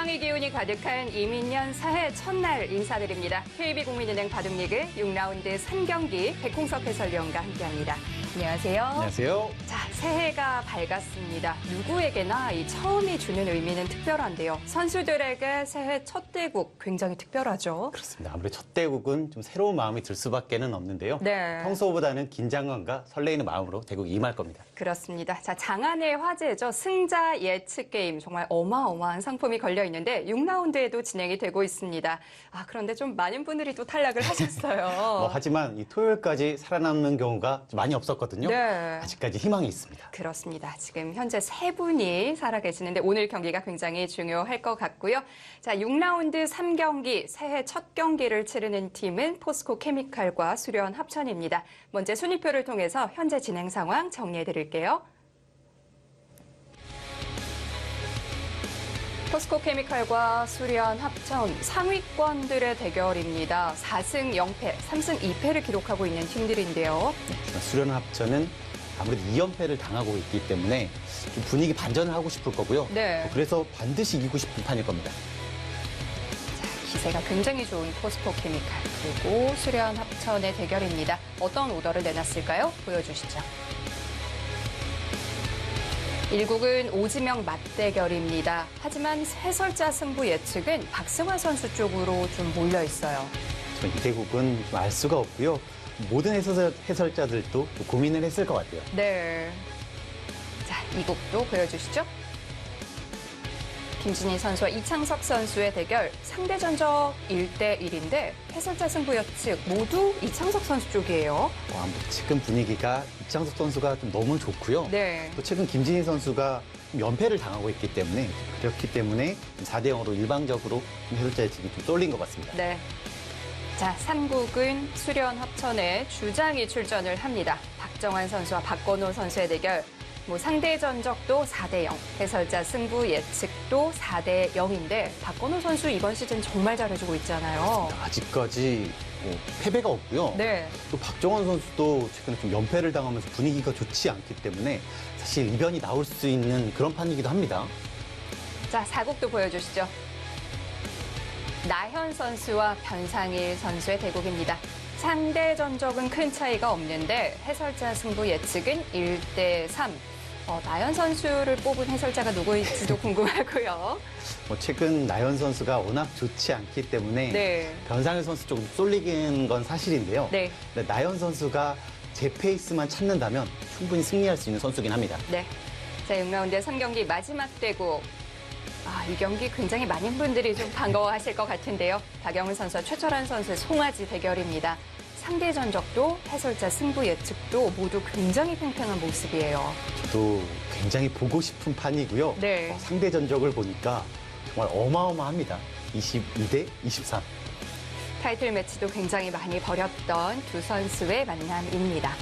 건강의 기운이 가득한 이민년 새해 첫날 인사드립니다. KB국민은행 바둑리그 6라운드 3경기 백홍석 해설위원과 함께합니다. 안녕하세요. 안녕하세요. 자, 새해가 밝았습니다. 누구에게나 이 처음이 주는 의미는 특별한데요. 선수들에게 새해 첫 대국 굉장히 특별하죠. 그렇습니다. 아무래도 첫 대국은 좀 새로운 마음이 들 수밖에는 없는데요. 네. 평소보다는 긴장감과 설레이는 마음으로 대국에 임할 겁니다. 그렇습니다. 자, 장안의 화제죠. 승자 예측 게임 정말 어마어마한 상품이 걸려 있는데 6라운드에도 진행이 되고 있습니다. 그런데 좀 많은 분들이 또 탈락을 하셨어요. 하지만 이 토요일까지 살아남는 경우가 좀 많이 없었거든요. 네. 아직까지 희망이 있습니다. 그렇습니다. 지금 현재 3분이 살아계시는데 오늘 경기가 굉장히 중요할 것 같고요. 자, 6라운드 3경기 새해 첫 경기를 치르는 팀은 포스코 케미칼과 수련 합천입니다. 먼저 순위표를 통해서 현재 진행 상황 정리해드릴게요. 포스코 케미칼과 수련 합천 상위권들의 대결입니다. 4승 0패, 3승 2패를 기록하고 있는 팀들인데요. 수련 합천은 아무래도 2연패를 당하고 있기 때문에 좀 분위기 반전을 하고 싶을 거고요. 네. 그래서 반드시 이기고 싶은 판일 겁니다. 기세가 굉장히 좋은 포스코 케미칼 그리고 수련 합천의 대결입니다. 어떤 오더를 내놨을까요? 보여주시죠. 1국은 오지명 맞대결입니다. 하지만 해설자 승부 예측은 박승환 선수 쪽으로 좀 몰려 있어요. 이 대국은 좀 알 수가 없고요. 모든 해설자들도 고민을 했을 것 같아요. 네. 자, 2국도 보여주시죠. 김진희 선수와 이창석 선수의 대결, 상대 전적 1대1인데 해설자 승부 예측 모두 이창석 선수 쪽이에요. 지금 분위기가 이창석 선수가 좀 너무 좋고요. 네. 또 최근 김진희 선수가 연패를 당하고 있기 때문에 그렇기 때문에 4대0으로 일방적으로 해설자 예측이 좀 쏠린 것 같습니다. 네. 자, 3국은 수련 합천에 주장이 출전을 합니다. 박정환 선수와 박건호 선수의 대결. 상대 전적도 4대0, 해설자 승부 예측도 4대0인데 박건호 선수 이번 시즌 정말 잘해주고 있잖아요. 아직까지 패배가 없고요. 네. 또 박정환 선수도 최근에 좀 연패를 당하면서 분위기가 좋지 않기 때문에 사실 이변이 나올 수 있는 그런 판이기도 합니다. 자, 4국도 보여주시죠. 나현 선수와 변상일 선수의 대국입니다. 상대 전적은 큰 차이가 없는데 해설자 승부 예측은 1대3. 나현 선수를 뽑은 해설자가 누구일지도 궁금하고요. 최근 나현 선수가 워낙 좋지 않기 때문에 네. 변상일 선수 조금 쏠리긴 건 사실인데요. 네. 나현 선수가 제 페이스만 찾는다면 충분히 승리할 수 있는 선수긴 합니다. 네. 자, 6라운드 3경기 마지막 대국. 이 경기 굉장히 많은 분들이 좀 반가워하실 것 같은데요. 박영훈 선수와 최철환 선수의 송아지 대결입니다. 상대 전적도 해설자 승부 예측도 모두 굉장히 팽팽한 모습이에요. 저도 굉장히 보고 싶은 판이고요. 네. 상대 전적을 보니까 정말 어마어마합니다. 22대 23. 타이틀 매치도 굉장히 많이 벌였던 두 선수의 만남입니다.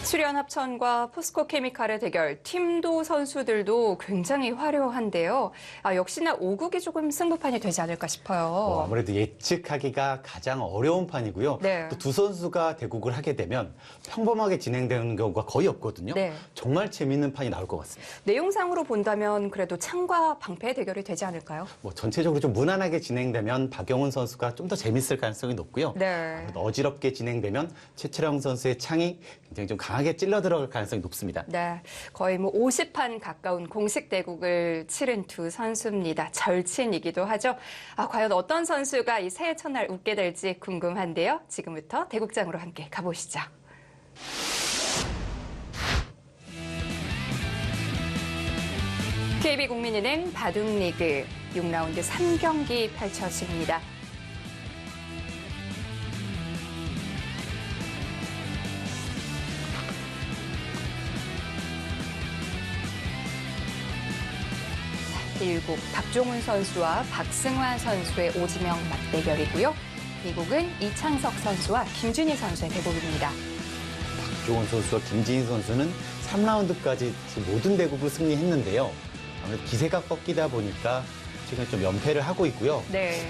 수련 합천과 포스코 케미칼의 대결, 팀도 선수들도 굉장히 화려한데요. 역시나 5국이 조금 승부판이 되지 않을까 싶어요. 아무래도 예측하기가 가장 어려운 판이고요. 네. 또 두 선수가 대국을 하게 되면 평범하게 진행되는 경우가 거의 없거든요. 네. 정말 재밌는 판이 나올 것 같습니다. 내용상으로 본다면 그래도 창과 방패의 대결이 되지 않을까요? 전체적으로 좀 무난하게 진행되면 박영훈 선수가 좀 더 재밌을 가능성이 높고요. 네. 어지럽게 진행되면 최철영 선수의 창이 굉장히 좀 강하게 찔러 들어갈 가능성이 높습니다. 네, 거의 50판 가까운 공식 대국을 치른 두 선수입니다. 절친이기도 하죠. 과연 어떤 선수가 이 새해 첫날 웃게 될지 궁금한데요. 지금부터 대국장으로 함께 가보시죠. KB국민은행 바둑리그 6라운드 3경기 펼쳐집니다. 일국 박종훈 선수와 박승환 선수의 오지명 맞대결이고요. 2국은 이창석 선수와 김준희 선수의 대국입니다. 박종훈 선수와 김진희 선수는 3라운드까지 모든 대국을 승리했는데요. 아무래도 기세가 꺾이다 보니까 지금 좀 연패를 하고 있고요. 네.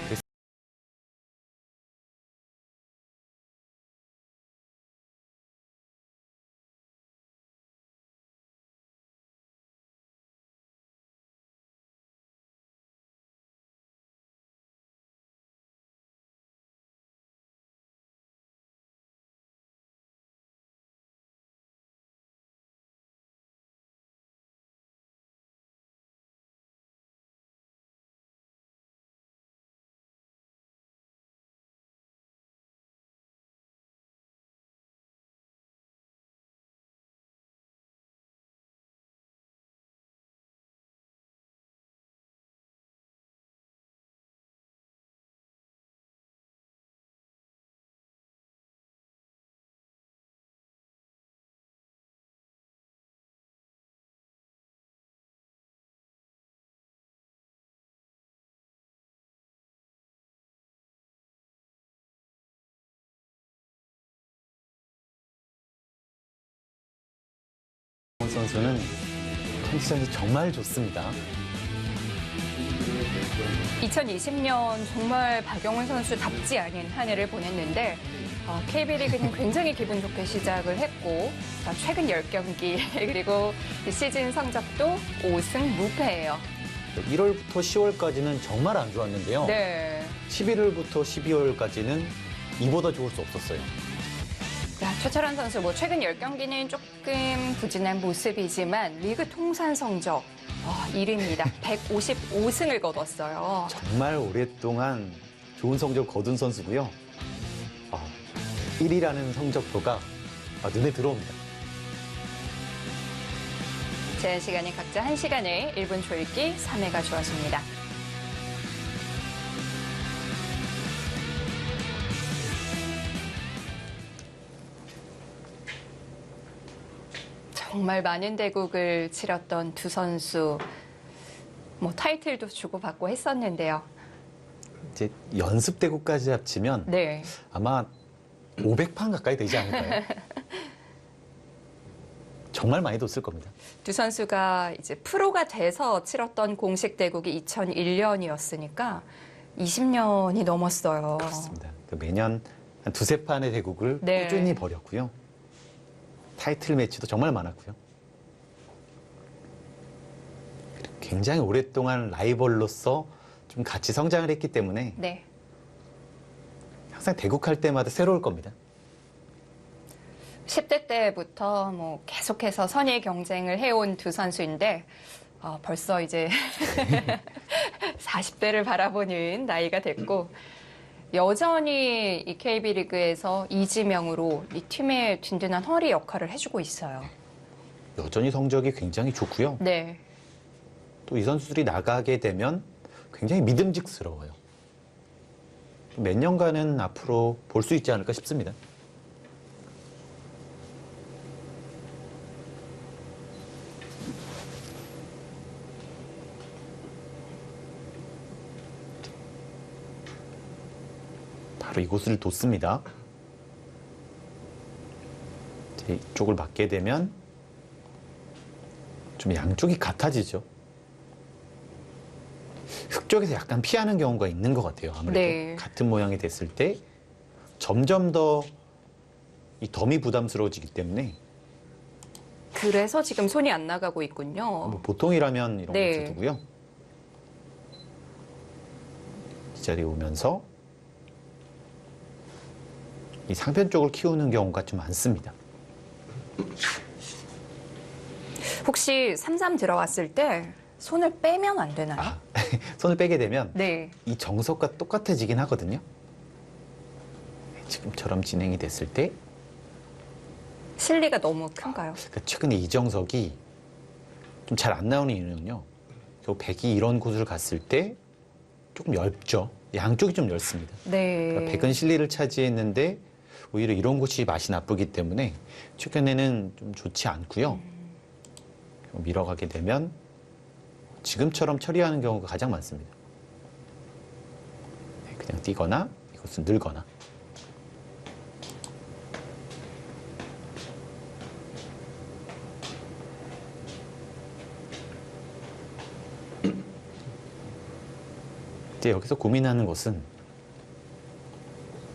선수는 컨디션이 정말 좋습니다. 2020년 정말 박영훈 선수답지 않은 한 해를 보냈는데 KB리그는 굉장히 기분 좋게 시작을 했고 최근 10경기 그리고 시즌 성적도 5승 무패예요. 1월부터 10월까지는 정말 안 좋았는데요. 네. 11월부터 12월까지는 이보다 좋을 수 없었어요. 최철환 선수 최근 10경기는 조금 부진한 모습이지만 리그 통산 성적 1위입니다. 155승을 거뒀어요. 정말 오랫동안 좋은 성적을 거둔 선수고요. 1위라는 성적표가 눈에 들어옵니다. 제한 시간이 각자 1시간에 1분 조이기 3회가 주어집니다. 정말 많은 대국을 치렀던 두 선수, 타이틀도 주고받고 했었는데요. 이제 연습 대국까지 합치면 네. 아마 500판 가까이 되지 않을까요? 정말 많이 뒀을 겁니다. 두 선수가 이제 프로가 돼서 치렀던 공식 대국이 2001년이었으니까 20년이 넘었어요. 그렇습니다. 매년 한 두세 판의 대국을 네. 꾸준히 벌였고요. 타이틀 매치도 정말 많았고요. 굉장히 오랫동안 라이벌로서 좀 같이 성장을 했기 때문에 네. 항상 대국할 때마다 새로울 겁니다. 10대 때부터 계속해서 선의 경쟁을 해온 두 선수인데 벌써 이제 40대를 바라보는 나이가 됐고 여전히 이 KB리그에서 이지명으로 이 팀의 든든한 허리 역할을 해주고 있어요. 여전히 성적이 굉장히 좋고요. 네. 또 이 선수들이 나가게 되면 굉장히 믿음직스러워요. 몇 년간은 앞으로 볼 수 있지 않을까 싶습니다. 바로 이곳을 뒀습니다. 이쪽을 맞게 되면 좀 양쪽이 같아지죠. 흙 쪽에서 약간 피하는 경우가 있는 것 같아요. 아무래도 네. 같은 모양이 됐을 때 점점 더 이 덤이 부담스러워지기 때문에 그래서 지금 손이 안 나가고 있군요. 보통이라면 이런 네. 걸 두고요. 이 자리에 오면서 이 상편 쪽을 키우는 경우가 좀 많습니다. 혹시 3-3 들어왔을 때 손을 빼면 안 되나요? 손을 빼게 되면 네. 이 정석과 똑같아지긴 하거든요. 지금처럼 진행이 됐을 때 실리가 너무 큰가요? 최근에 이 정석이 좀 잘 안 나오는 이유는요. 저 백이 이런 곳을 갔을 때 조금 얇죠. 양쪽이 좀 얇습니다. 네. 그러니까 백은 실리를 차지했는데 오히려 이런 곳이 맛이 나쁘기 때문에 최근에는 좀 좋지 않고요. 밀어가게 되면 지금처럼 처리하는 경우가 가장 많습니다. 그냥 뛰거나 이것은 늘거나. 이제 여기서 고민하는 것은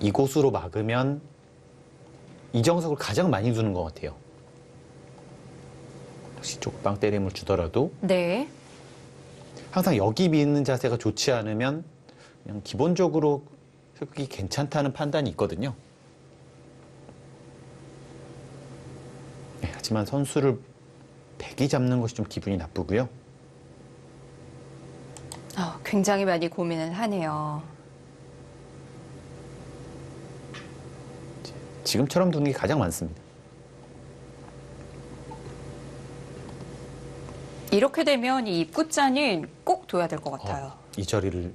이곳으로 막으면 이정석을 가장 많이 두는 것 같아요. 혹시 쪽방 때림을 주더라도 네. 항상 여기 미는 자세가 좋지 않으면 그냥 기본적으로 흙이 괜찮다는 판단이 있거든요. 하지만 선수를 백이 잡는 것이 좀 기분이 나쁘고요. 굉장히 많이 고민을 하네요. 지금처럼 두는 게 가장 많습니다. 이렇게 되면 이 입구자는 꼭 둬야 될 것 같아요. 이 자리를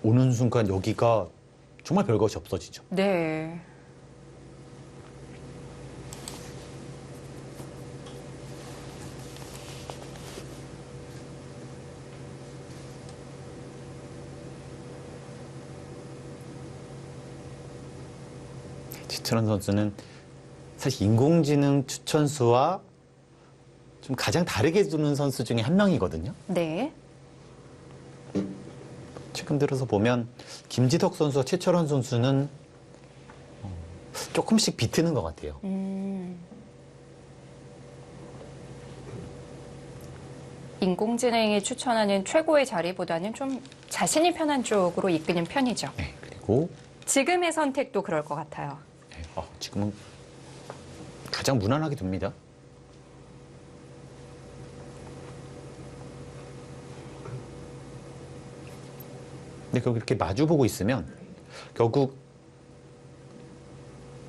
오는 순간 여기가 정말 별것이 없어지죠. 네. 지철원 선수는 사실 인공지능 추천수와 좀 가장 다르게 두는 선수 중에 한 명이거든요. 네. 최근 들어서 보면 김지덕 선수와 최철원 선수는 조금씩 비트는 것 같아요. 인공지능이 추천하는 최고의 자리보다는 좀 자신이 편한 쪽으로 이끄는 편이죠. 네, 그리고 지금의 선택도 그럴 것 같아요. 네, 지금은 가장 무난하게 둡니다. 근데 결국 이렇게 마주보고 있으면 결국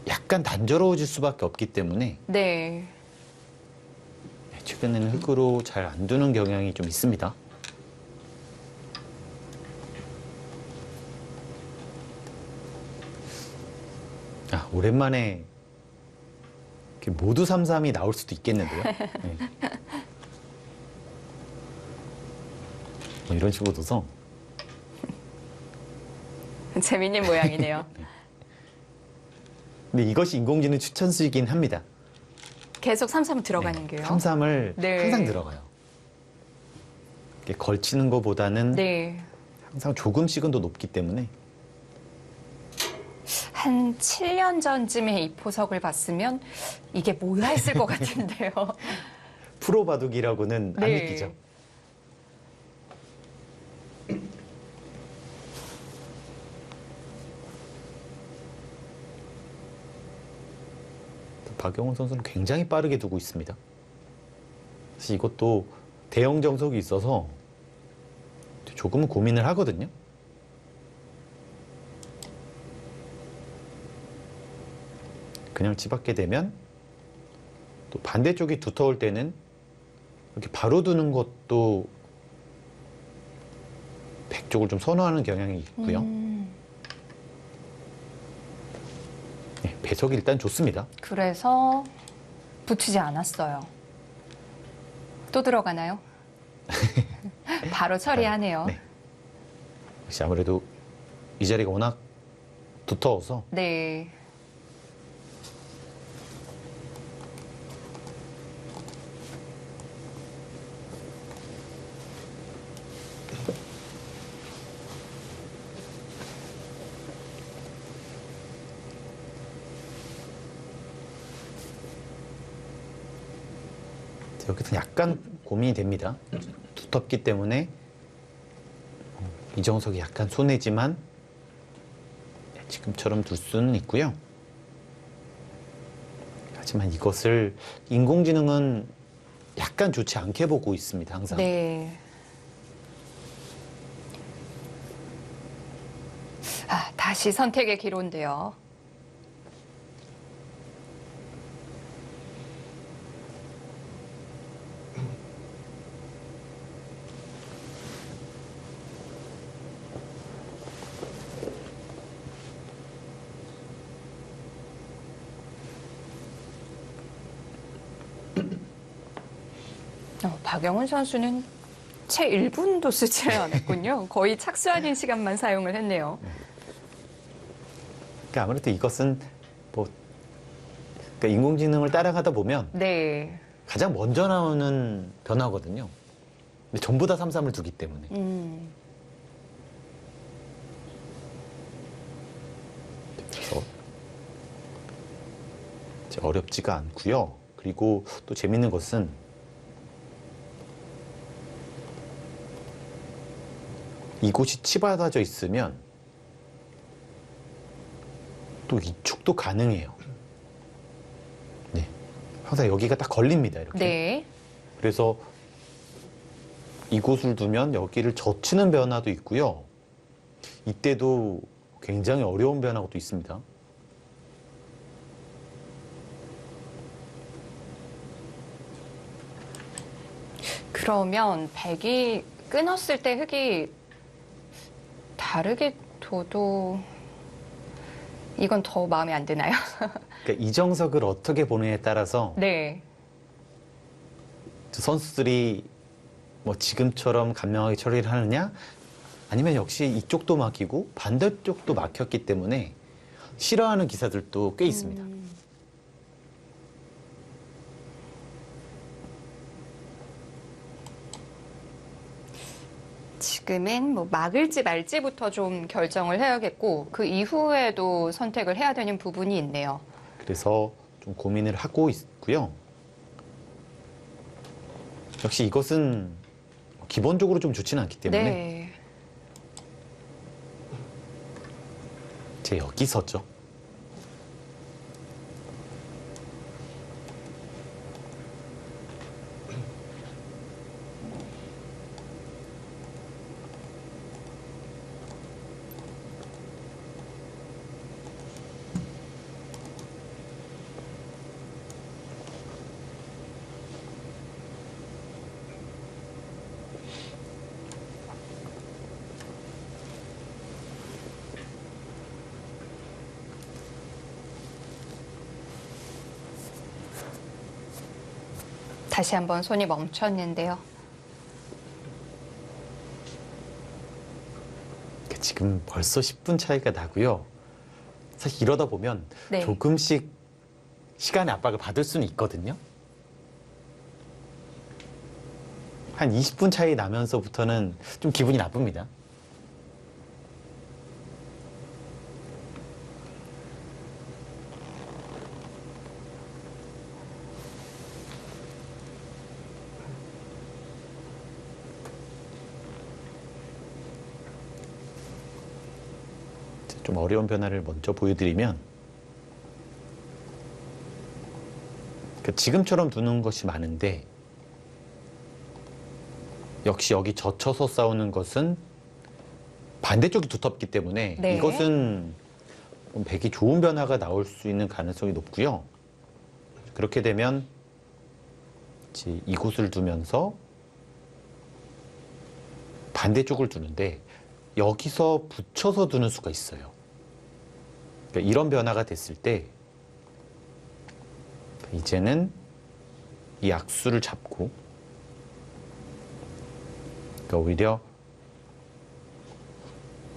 약간 단조로워질 수밖에 없기 때문에 네. 최근에는 흙으로 잘 안 두는 경향이 좀 있습니다. 오랜만에 이렇게 모두 3-3이 나올 수도 있겠는데요. 네. 이런 식으로 둬서 재밌는 모양이네요. 근데 이것이 인공지능 추천수이긴 합니다. 계속 3-3 들어가는 게요. 3-3을 네. 항상 들어가요. 이렇게 걸치는 것보다는 네. 항상 조금씩은 더 높기 때문에 한 7년 전쯤에 이 포석을 봤으면 이게 뭐야 했을 것 같은데요. 프로 바둑이라고는 안 네. 믿기죠. 박영훈 선수는 굉장히 빠르게 두고 있습니다. 사실 이것도 대형 정석이 있어서 조금은 고민을 하거든요. 그냥 치받게 되면 또 반대쪽이 두터울 때는 이렇게 바로 두는 것도 백 쪽을 좀 선호하는 경향이 있고요. 네, 배석이 일단 좋습니다. 그래서 붙이지 않았어요. 또 들어가나요? 바로 처리하네요. 네. 역시 아무래도 이 자리가 워낙 두터워서 네. 여기서 약간 고민이 됩니다. 두텁기 때문에 이정석이 약간 손해지만 지금처럼 둘 수는 있고요. 하지만 이것을 인공지능은 약간 좋지 않게 보고 있습니다. 항상. 네. 다시 선택의 기로인데요. 박영훈 선수는 채 1분도 쓰지 않았군요. 거의 착수하는 시간만 사용을 했네요. 그러니까 아무래도 이것은 그러니까 인공지능을 따라가다 보면 네. 가장 먼저 나오는 변화거든요. 근데 전부 다 3-3을 두기 때문에. 그래서 어렵지가 않고요. 그리고 또 재밌는 것은 이곳이 치받아져 있으면 또 이쪽도 가능해요. 네. 항상 여기가 딱 걸립니다. 이렇게. 네. 그래서 이곳을 두면 여기를 젖히는 변화도 있고요. 이때도 굉장히 어려운 변화가 또 있습니다. 그러면 백이 끊었을 때 흙이 다르게 둬도 이건 더 마음에 안 드나요? 그러니까 이정석을 어떻게 보느냐에 따라서 네. 선수들이 뭐 지금처럼 간명하게 처리를 하느냐 아니면 역시 이쪽도 막히고 반대쪽도 막혔기 때문에 싫어하는 기사들도 꽤 있습니다. 지금은 뭐 막을지 말지부터 좀 결정을 해야겠고 그 이후에도 선택을 해야 되는 부분이 있네요. 그래서 좀 고민을 하고 있고요. 역시 이것은 기본적으로 좀 좋지는 않기 때문에 네. 제 여기서죠. 다시 한번 손이 멈췄는데요. 지금 벌써 10분 차이가 나고요. 사실 이러다 보면 네. 조금씩 시간의 압박을 받을 수는 있거든요. 한 20분 차이 나면서부터는 좀 기분이 나쁩니다. 좀 어려운 변화를 먼저 보여드리면 지금처럼 두는 것이 많은데 역시 여기 젖혀서 싸우는 것은 반대쪽이 두텁기 때문에 네. 이것은 백이 좋은 변화가 나올 수 있는 가능성이 높고요. 그렇게 되면 이제 이곳을 두면서 반대쪽을 두는데 여기서 붙여서 두는 수가 있어요. 그러니까 이런 변화가 됐을 때 이제는 이 악수를 잡고 그러니까 오히려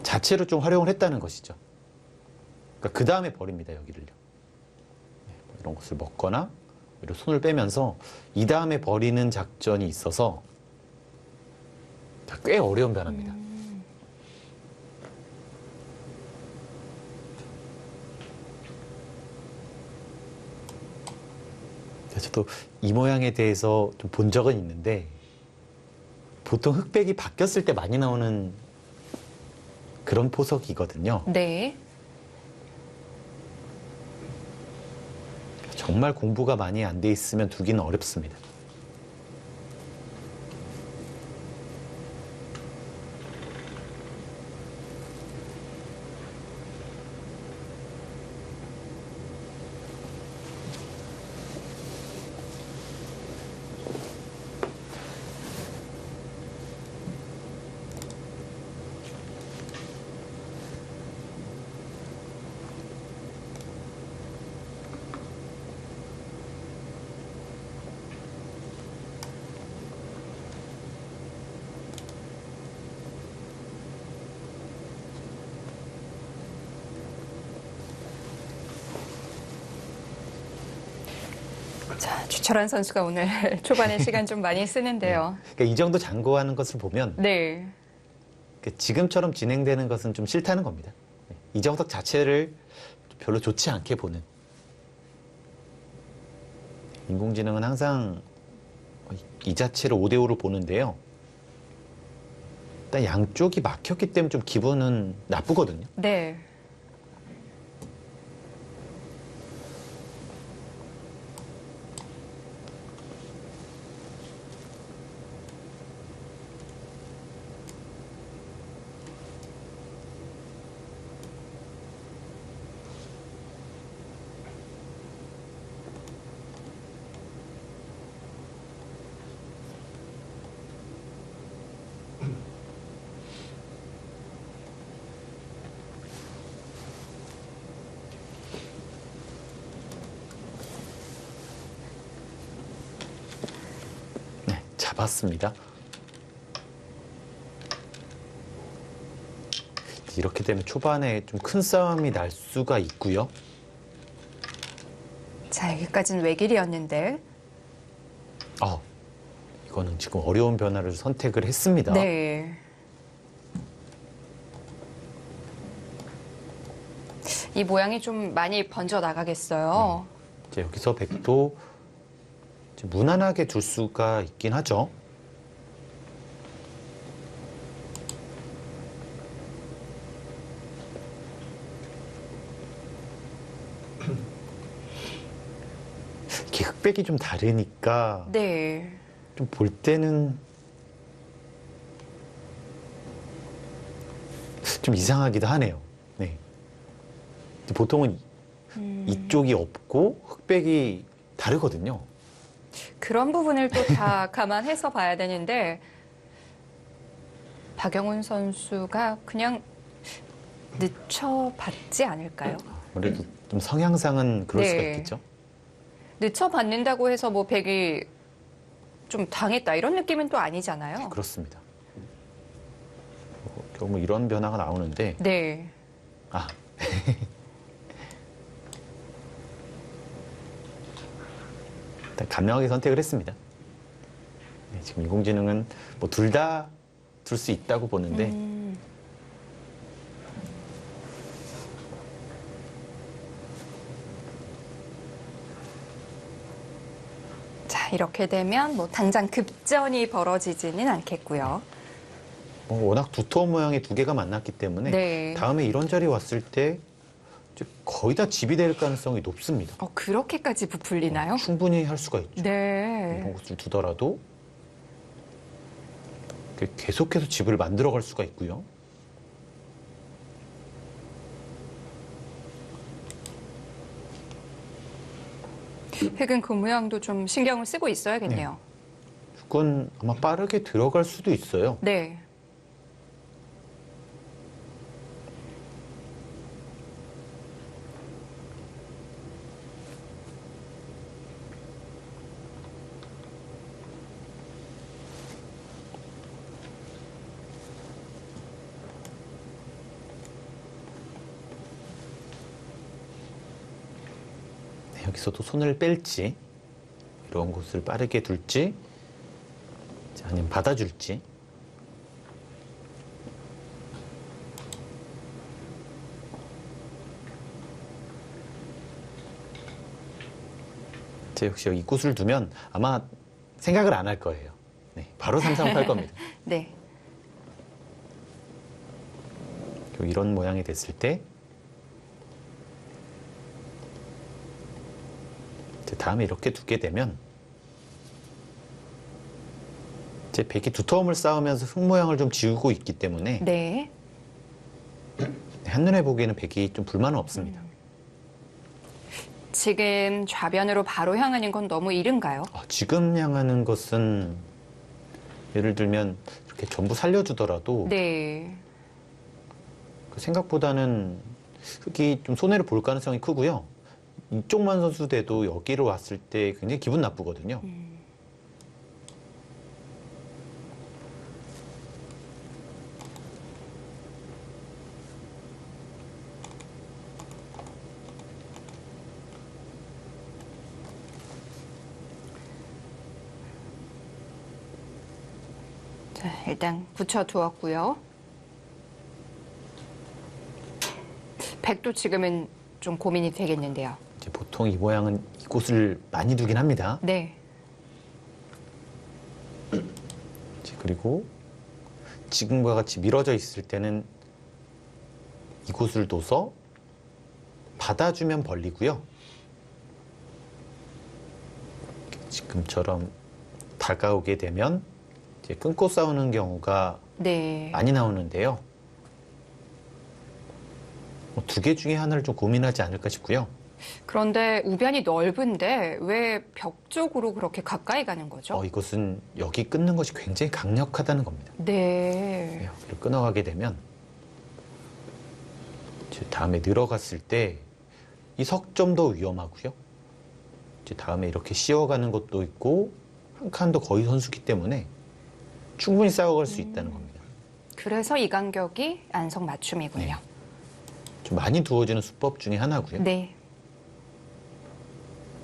자체로 좀 활용을 했다는 것이죠. 그러니까 그 다음에 버립니다, 여기를요. 이런 것을 먹거나 오히려 손을 빼면서 이 다음에 버리는 작전이 있어서 꽤 어려운 변화입니다. 저도 이 모양에 대해서 좀 본 적은 있는데 보통 흑백이 바뀌었을 때 많이 나오는 그런 포석이거든요. 네. 정말 공부가 많이 안 돼 있으면 두기는 어렵습니다. 자, 주철환 선수가 오늘 초반에 시간 좀 많이 쓰는데요. 그러니까 이 정도 장구하는 것을 보면 네. 지금처럼 진행되는 것은 좀 싫다는 겁니다. 이정석 자체를 별로 좋지 않게 보는. 인공지능은 항상 이 자체를 5대5로 보는데요. 일단 양쪽이 막혔기 때문에 좀 기분은 나쁘거든요. 네. 네, 잡았습니다. 이렇게 되면 초반에 좀 큰 싸움이 날 수가 있고요. 자, 여기까지는 외길이었는데. 이거는 지금 어려운 변화를 선택을 했습니다. 네. 이 모양이 좀 많이 번져 나가겠어요. 이제 여기서 백도 이제 무난하게 둘 수가 있긴 하죠. 이렇게 흑백이 좀 다르니까 네. 좀 볼 때는 좀 이상하기도 하네요. 네. 보통은 이쪽이 없고 흑백이 다르거든요. 그런 부분을 또 다 감안해서 봐야 되는데 박영훈 선수가 그냥 늦춰봤지 않을까요? 아무래도 좀 성향상은 그럴 수가 네. 있겠죠. 늦춰봤는다고 해서 뭐 백이 좀 당했다 이런 느낌은 또 아니잖아요. 그렇습니다. 결국 뭐 이런 변화가 나오는데 네. 아 일단 간명하게 선택을 했습니다. 네, 지금 인공지능은 뭐 둘 다 둘 수 있다고 보는데 자, 이렇게 되면 뭐 당장 급전이 벌어지지는 않겠고요. 뭐 워낙 두터운 모양의 두 개가 만났기 때문에 네. 다음에 이런 자리 왔을 때 이제 거의 다 집이 될 가능성이 높습니다. 그렇게까지 부풀리나요? 충분히 할 수가 있죠. 네. 이런 곳을 두더라도 계속해서 집을 만들어갈 수가 있고요. 획은 그 모양도 좀 신경을 쓰고 있어야겠네요. 육은 아마 빠르게 들어갈 수도 있어요. 네. 네, 여기서도 손을 뺄지 이런 곳을 빠르게 둘지 아니면 받아줄지 제 역시 이 곳을 두면 아마 생각을 안 할 거예요. 네, 바로 삼삼팔 겁니다. 네. 이런 모양이 됐을 때 이제 다음에 이렇게 두게 되면 제 백이 두터움을 쌓으면서 흙 모양을 좀 지우고 있기 때문에 네. 한눈에 보기에는 백이 좀 불만은 없습니다. 지금 좌변으로 바로 향하는 건 너무 이른가요? 지금 향하는 것은 예를 들면 이렇게 전부 살려주더라도 네. 생각보다는 흙이 좀 손해를 볼 가능성이 크고요. 이쪽만 선수돼도 여기로 왔을 때 굉장히 기분 나쁘거든요. 자, 일단 붙여두었고요. 백도 지금은 좀 고민이 되겠는데요. 이제 보통 이 모양은 이곳을 많이 두긴 합니다. 네. 그리고 지금과 같이 미뤄져 있을 때는 이곳을 둬서 받아주면 벌리고요. 지금처럼 다가오게 되면 이제 끊고 싸우는 경우가 네. 많이 나오는데요. 두 개 중에 하나를 좀 고민하지 않을까 싶고요. 그런데 우변이 넓은데 왜 벽 쪽으로 그렇게 가까이 가는 거죠? 이것은 여기 끊는 것이 굉장히 강력하다는 겁니다. 네. 여기를 끊어가게 되면 이제 다음에 늘어갔을 때 이 석점도 위험하고요. 이제 다음에 이렇게 씌워가는 것도 있고 한 칸도 거의 선수기 때문에 충분히 싸워갈 수 있다는 겁니다. 그래서 이 간격이 안성 맞춤이군요. 네. 좀 많이 두어지는 수법 중에 하나고요. 네.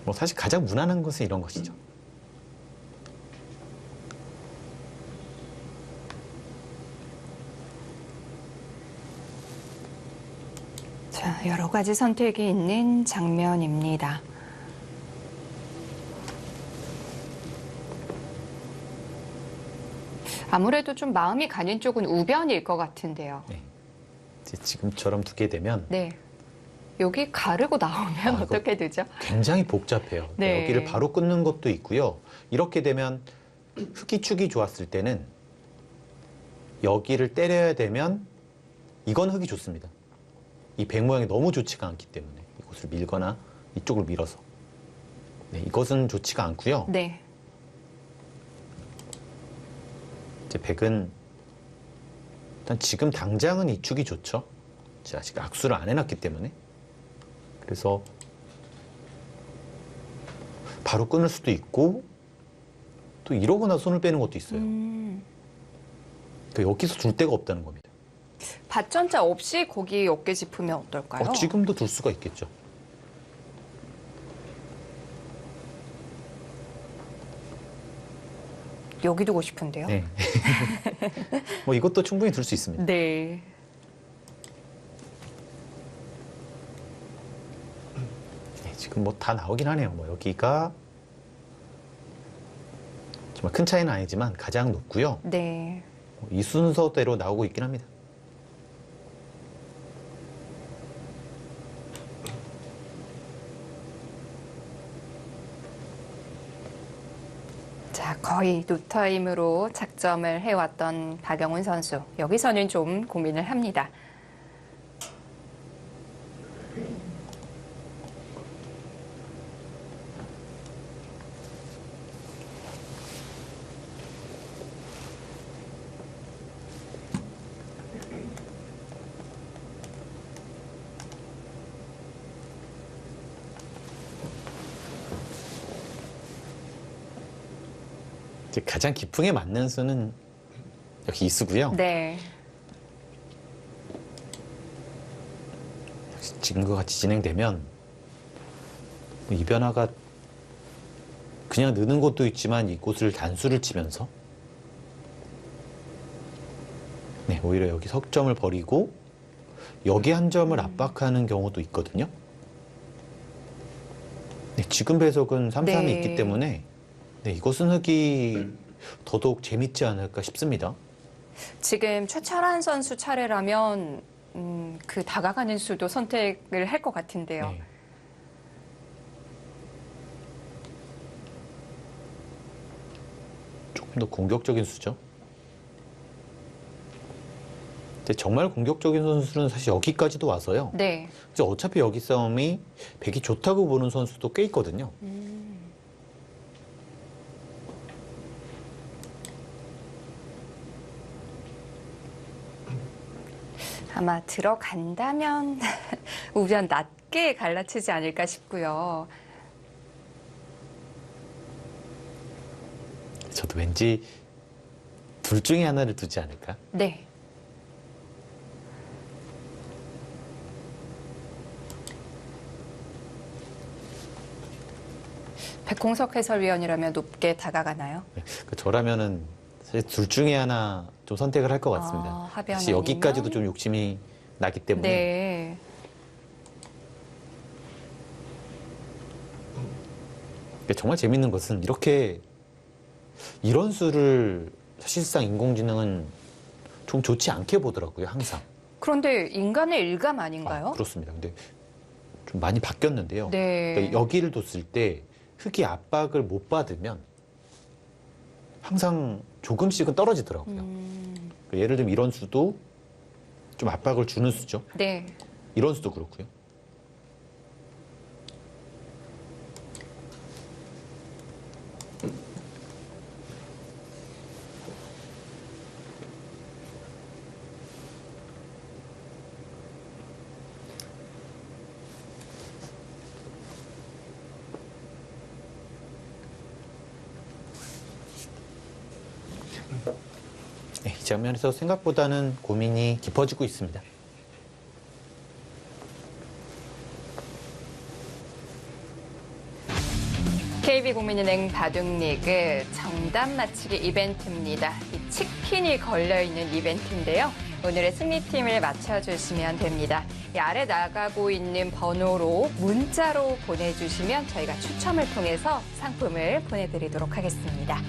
뭐 사실 가장 무난한 것은 이런 것이죠. 자, 여러 가지 선택이 있는 장면입니다. 아무래도 좀 마음이 가는 쪽은 우변일 것 같은데요. 네. 이제 지금처럼 두게 되면 네. 여기 가르고 나오면 이거 어떻게 되죠? 굉장히 복잡해요. 네. 여기를 바로 끊는 것도 있고요. 이렇게 되면 흑이 축이 좋았을 때는 여기를 때려야 되면 이건 흑이 좋습니다. 이 백 모양이 너무 좋지가 않기 때문에 이곳을 밀거나 이쪽을 밀어서 네, 이것은 좋지가 않고요. 네. 이제 백은 일단 지금 당장은 이 축이 좋죠. 제가 아직 악수를 안 해놨기 때문에 그래서 바로 끊을 수도 있고 또 이러거나 손을 빼는 것도 있어요. 그러니까 여기서 둘 데가 없다는 겁니다. 밭전자 없이 거기 어깨 짚으면 어떨까요? 지금도 둘 수가 있겠죠. 여기 두고 싶은데요. 네. 뭐 이것도 충분히 둘 수 있습니다. 네. 네, 지금 뭐 다 나오긴 하네요. 뭐 여기가 정말 큰 차이는 아니지만 가장 높고요. 네. 이 순서대로 나오고 있긴 합니다. 자, 거의 노타임으로 착점을 해왔던 박영훈 선수. 여기서는 좀 고민을 합니다. 이제 가장 기풍에 맞는 수는 역시 이 수고요. 네. 역시 지금과 같이 진행되면 이 변화가 그냥 느는 것도 있지만 이곳을 단수를 치면서 네, 오히려 여기 석점을 버리고 여기 한 점을 압박하는 경우도 있거든요. 네, 지금 배석은 3-3이 네. 있기 때문에 네, 이것은 흑이 더더욱 재밌지 않을까 싶습니다. 지금 최철한 선수 차례라면 그 다가가는 수도 선택을 할 것 같은데요. 네. 조금 더 공격적인 수죠. 근데 정말 공격적인 선수는 사실 여기까지도 와서요. 네. 이제 어차피 여기 싸움이 백이 좋다고 보는 선수도 꽤 있거든요. 아마 들어간다면 우변 낮게 갈라치지 않을까 싶고요. 저도 왠지 둘 중에 하나를 두지 않을까? 네. 백홍석 해설위원이라면 높게 다가가나요? 네, 저라면은 사실 둘 중에 하나 좀 선택을 할 것 같습니다. 합의 사실 하나님은? 여기까지도 좀 욕심이 나기 때문에 네. 정말 재밌는 것은 이렇게 이런 수를 사실상 인공지능은 좀 좋지 않게 보더라고요, 항상. 그런데 인간의 일감 아닌가요? 그렇습니다. 근데 좀 많이 바뀌었는데요. 네. 그러니까 여기를 뒀을 때 흙이 압박을 못 받으면 항상 조금씩은 떨어지더라고요. 그러니까 예를 들면 이런 수도 좀 압박을 주는 수죠. 네. 이런 수도 그렇고요. 네, 이 장면에서 생각보다는 고민이 깊어지고 있습니다. KB국민은행 바둑리그 정답 맞히기 이벤트입니다. 치킨이 걸려있는 이벤트인데요. 오늘의 승리팀을 맞춰주시면 됩니다. 이 아래 나가고 있는 번호로 문자로 보내주시면 저희가 추첨을 통해서 상품을 보내드리도록 하겠습니다.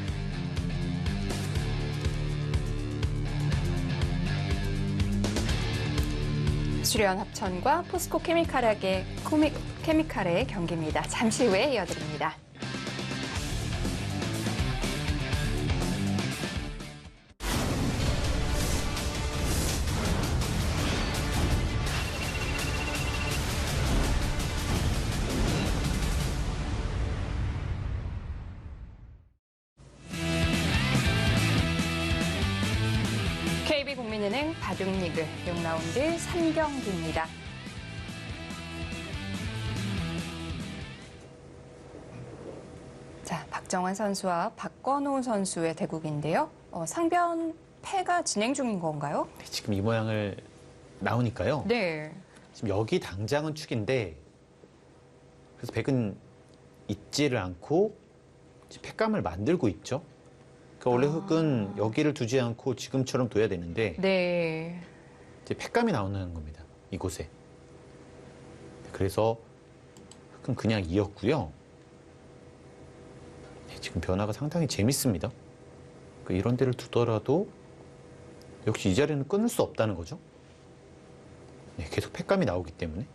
수련 합천과 포스코 케미칼의 경기입니다. 잠시 후에 이어드립니다. KB국민은행 바둑리그 6라운드 3경기입니다. 자, 박정환 선수와 박건호 선수의 대국인데요. 상변패가 진행 중인 건가요? 네, 지금 이 모양을 나오니까요. 네. 지금 여기 당장은 축인데 그래서 백은 있지를 않고 지금 팩감을 만들고 있죠. 그러니까 원래 흙은 여기를 두지 않고 지금처럼 둬야 되는데 네. 이제 팩감이 나오는 겁니다. 이곳에. 그래서 흙은 그냥 이었고요. 네, 지금 변화가 상당히 재밌습니다. 그러니까 이런 데를 두더라도 역시 이 자리는 끊을 수 없다는 거죠. 네, 계속 팩감이 나오기 때문에.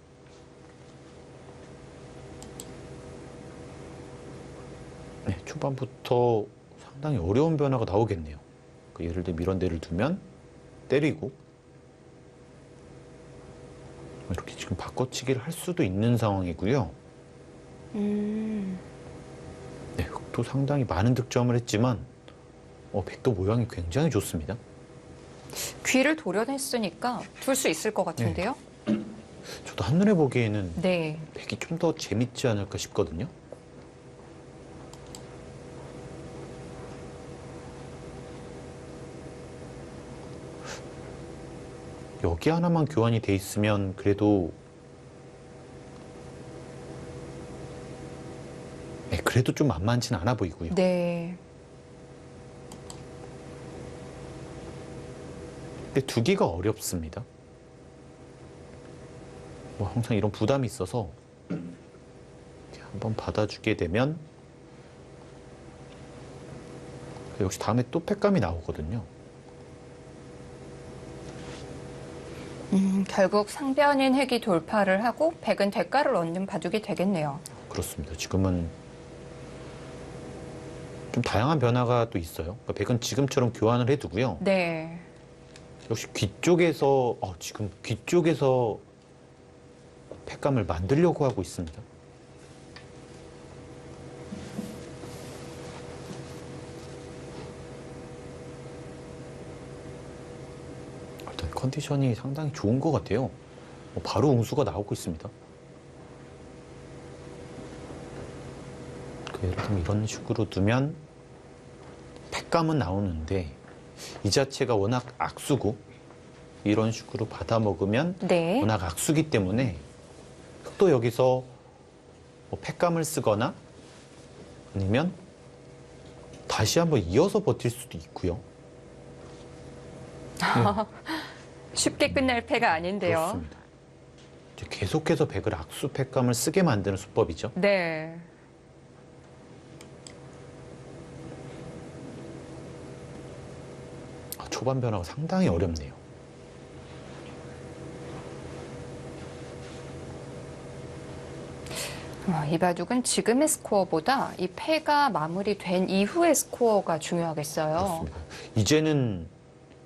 네, 초반부터 상당히 어려운 변화가 나오겠네요. 예를 들어 이런 데를 두면 때리고 이렇게 지금 바꿔치기를 할 수도 있는 상황이고요. 네, 흑도 상당히 많은 득점을 했지만 백도 모양이 굉장히 좋습니다. 귀를 도려냈으니까 둘 수 있을 것 같은데요. 저도 한눈에 보기에는 네. 백이 좀 더 재밌지 않을까 싶거든요. 여기 하나만 교환이 돼 있으면 그래도 그래도 좀 만만치는 않아 보이고요. 네. 근데 두기가 어렵습니다. 뭐 항상 이런 부담이 있어서 이렇게 한번 받아주게 되면 역시 다음에 또 팩감이 나오거든요. 결국 상변인 획이 돌파를 하고 백은 대가를 얻는 바둑이 되겠네요. 그렇습니다. 지금은 좀 다양한 변화가 또 있어요. 그러니까 백은 지금처럼 교환을 해두고요. 네. 역시 귀 쪽에서 지금 귀 쪽에서 팩감을 만들려고 하고 있습니다. 일단 컨디션이 상당히 좋은 것 같아요. 바로 응수가 나오고 있습니다. 예를 들면 이런 식으로 두면 팩감은 나오는데 이 자체가 워낙 악수고 이런 식으로 받아 먹으면 네. 워낙 악수기 때문에 또 여기서 팩감을 쓰거나 아니면 다시 한번 이어서 버틸 수도 있고요. 쉽게 끝날 패가 아닌데요. 그렇습니다. 이제 계속해서 백을 악수 팩감을 쓰게 만드는 수법이죠. 네. 초반 변화가 상당히 어렵네요. 이 바둑은 지금의 스코어보다 이 패가 마무리된 이후의 스코어가 중요하겠어요. 그렇습니다. 이제는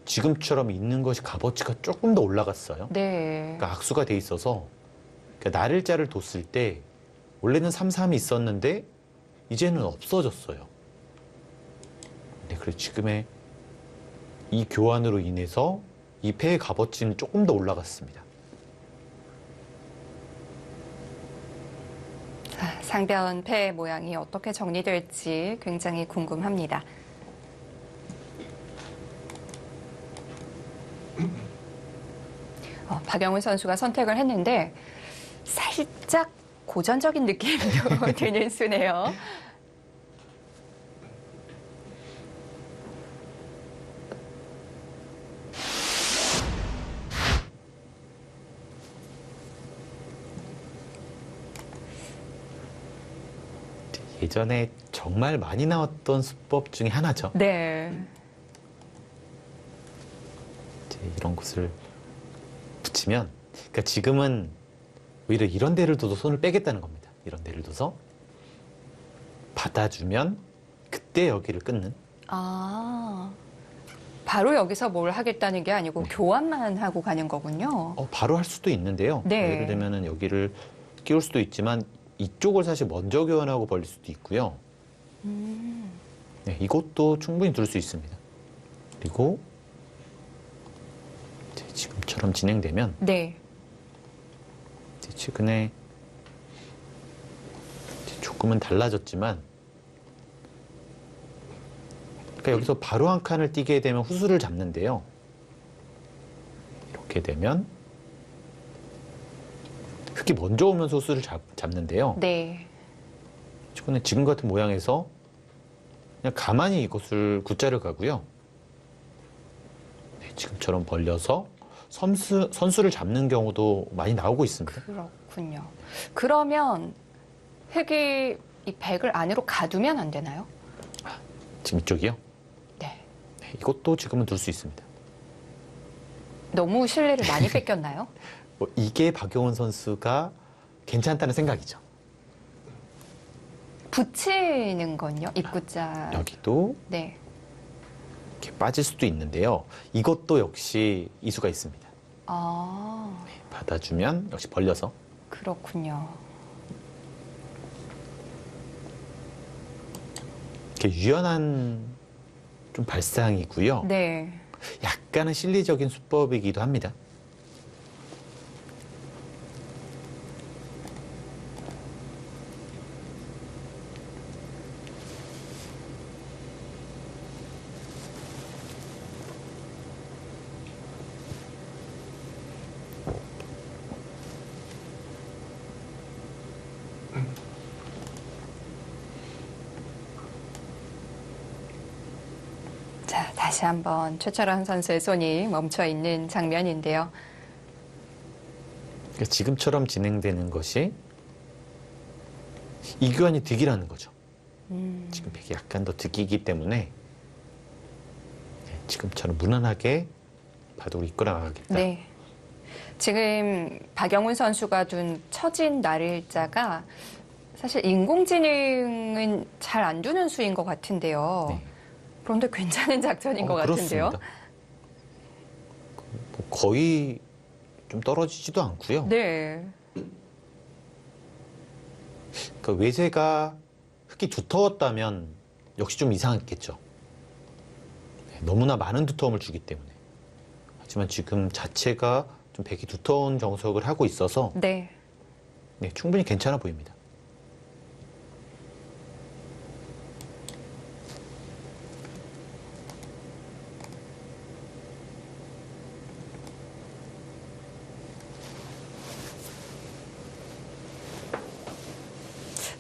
지금처럼 있는 것이 값어치가 조금 더 올라갔어요. 네. 그러니까 악수가 돼 있어서 그러니까 나를자를 뒀을 때 원래는 3-3이 있었는데 이제는 없어졌어요. 네, 그래서 지금의 이 교환으로 인해서 이 패의 값어치는 조금 더 올라갔습니다. 상변 패 모양이 어떻게 정리될지 굉장히 궁금합니다. 박영훈 선수가 선택을 했는데 살짝 고전적인 느낌도 드는 수네요. 예전에 정말 많이 나왔던 수법 중에 하나죠. 네. 이제 이런 곳을 붙이면, 그러니까 지금은 오히려 이런 데를 둬서 손을 빼겠다는 겁니다. 이런 데를 둬서 받아주면 그때 여기를 끊는. 아, 바로 여기서 뭘 하겠다는 게 아니고 교환만 하고 가는 거군요. 바로 할 수도 있는데요. 네. 예를 들면은 여기를 끼울 수도 있지만 이쪽을 사실 먼저 교환하고 벌릴 수도 있고요. 네, 이것도 충분히 둘 수 있습니다. 그리고 이제 지금처럼 진행되면 네. 이제 최근에 이제 조금은 달라졌지만, 그러니까 여기서 바로 한 칸을 띄게 되면 후수를 잡는데요. 이렇게 되면 흙이 먼저 오면서 후수를 잡는데요. 네. 최근에 지금 같은 모양에서 그냥 가만히 이것을 굿자를 가고요. 네, 지금처럼 벌려서 선수를 잡는 경우도 많이 나오고 있습니다. 그렇군요. 그러면 흙이 이 백을 안으로 가두면 안 되나요? 지금 이쪽이요? 네. 네, 이것도 지금은 둘 수 있습니다. 너무 신뢰를 많이 뺏겼나요? 이게 박용훈 선수가 괜찮다는 생각이죠. 붙이는 건요? 입구자. 여기도 네. 이렇게 빠질 수도 있는데요. 이것도 역시 이수가 있습니다. 아, 네, 받아주면 역시 벌려서. 그렇군요. 이렇게 유연한 좀 발상이고요. 네. 약간은 실리적인 수법이기도 합니다. 자, 다시 한번 최철원 선수의 손이 멈춰 있는 장면인데요. 그러니까 지금처럼 진행되는 것이 이교환이 득이라는 거죠. 지금 백이 약간 더 득이기 때문에 네, 지금처럼 무난하게 바둑을 이끌어가겠다. 네. 지금 박영훈 선수가 둔 처진 날일자가 사실 인공지능은 잘 안 두는 수인 것 같은데요. 네. 그런데 괜찮은 작전인 것 같은데요. 그렇습니다. 뭐 거의 좀 떨어지지도 않고요. 네. 그 외세가 흙이 두터웠다면 역시 좀 이상했겠죠. 네, 너무나 많은 두터움을 주기 때문에. 하지만 지금 자체가 좀 백이 두터운 정석을 하고 있어서 네. 네, 충분히 괜찮아 보입니다.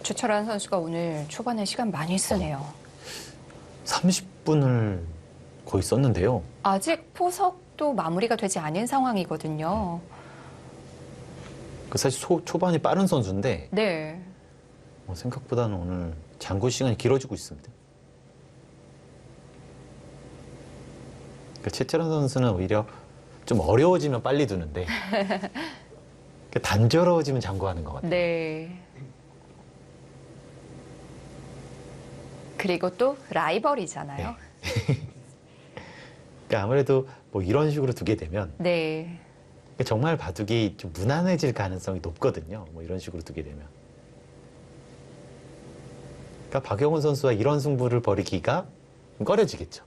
주철환 선수가 오늘 초반에 시간 많이 쓰네요. 30분을 거의 썼는데요. 아직 포석도 마무리가 되지 않은 상황이거든요. 그 사실 초반이 빠른 선수인데 네. 생각보다는 오늘 장구 시간이 길어지고 있습니다. 그러니까 최철원 선수는 오히려 좀 어려워지면 빨리 두는데 그러니까 단조로워지면 장구하는 것 같아요. 네. 그리고 또 라이벌이잖아요. 그러니까 아무래도 뭐 이런 식으로 두게 되면 네. 정말 바둑이 좀 무난해질 가능성이 높거든요. 뭐 이런 식으로 두게 되면. 그러니까 박영훈 선수와 이런 승부를 벌이기가 좀 꺼려지겠죠.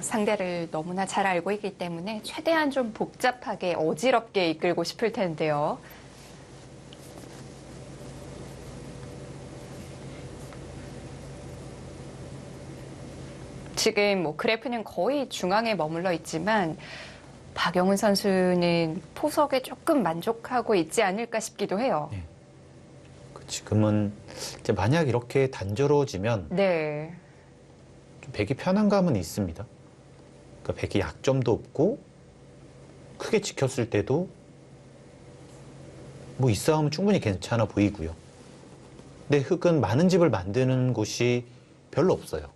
상대를 너무나 잘 알고 있기 때문에 최대한 좀 복잡하게 어지럽게 이끌고 싶을 텐데요. 지금 뭐 그래프는 거의 중앙에 머물러 있지만 박영훈 선수는 포석에 조금 만족하고 있지 않을까 싶기도 해요. 네. 지금은 이제 만약 이렇게 단조로워지면 네. 좀 백이 편한 감은 있습니다. 그러니까 백이 약점도 없고 크게 지켰을 때도 뭐 이 싸움은 충분히 괜찮아 보이고요. 근데 흙은 많은 집을 만드는 곳이 별로 없어요.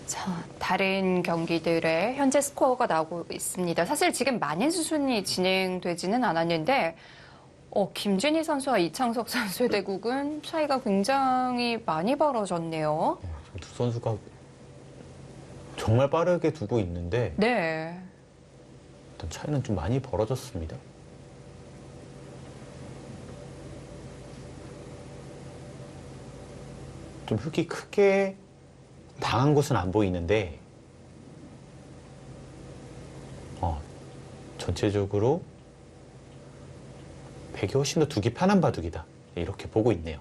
자, 다른 경기들의 현재 스코어가 나오고 있습니다. 사실 지금 만인 수순이 진행되지는 않았는데 김진희 선수와 이창석 선수의 대국은 차이가 굉장히 많이 벌어졌네요. 두 선수가 정말 빠르게 두고 있는데 네. 일단 차이는 좀 많이 벌어졌습니다. 좀 흙이 크게 당한 곳은 안 보이는데 전체적으로 백이 훨씬 더 두기 편한 바둑이다. 이렇게 보고 있네요.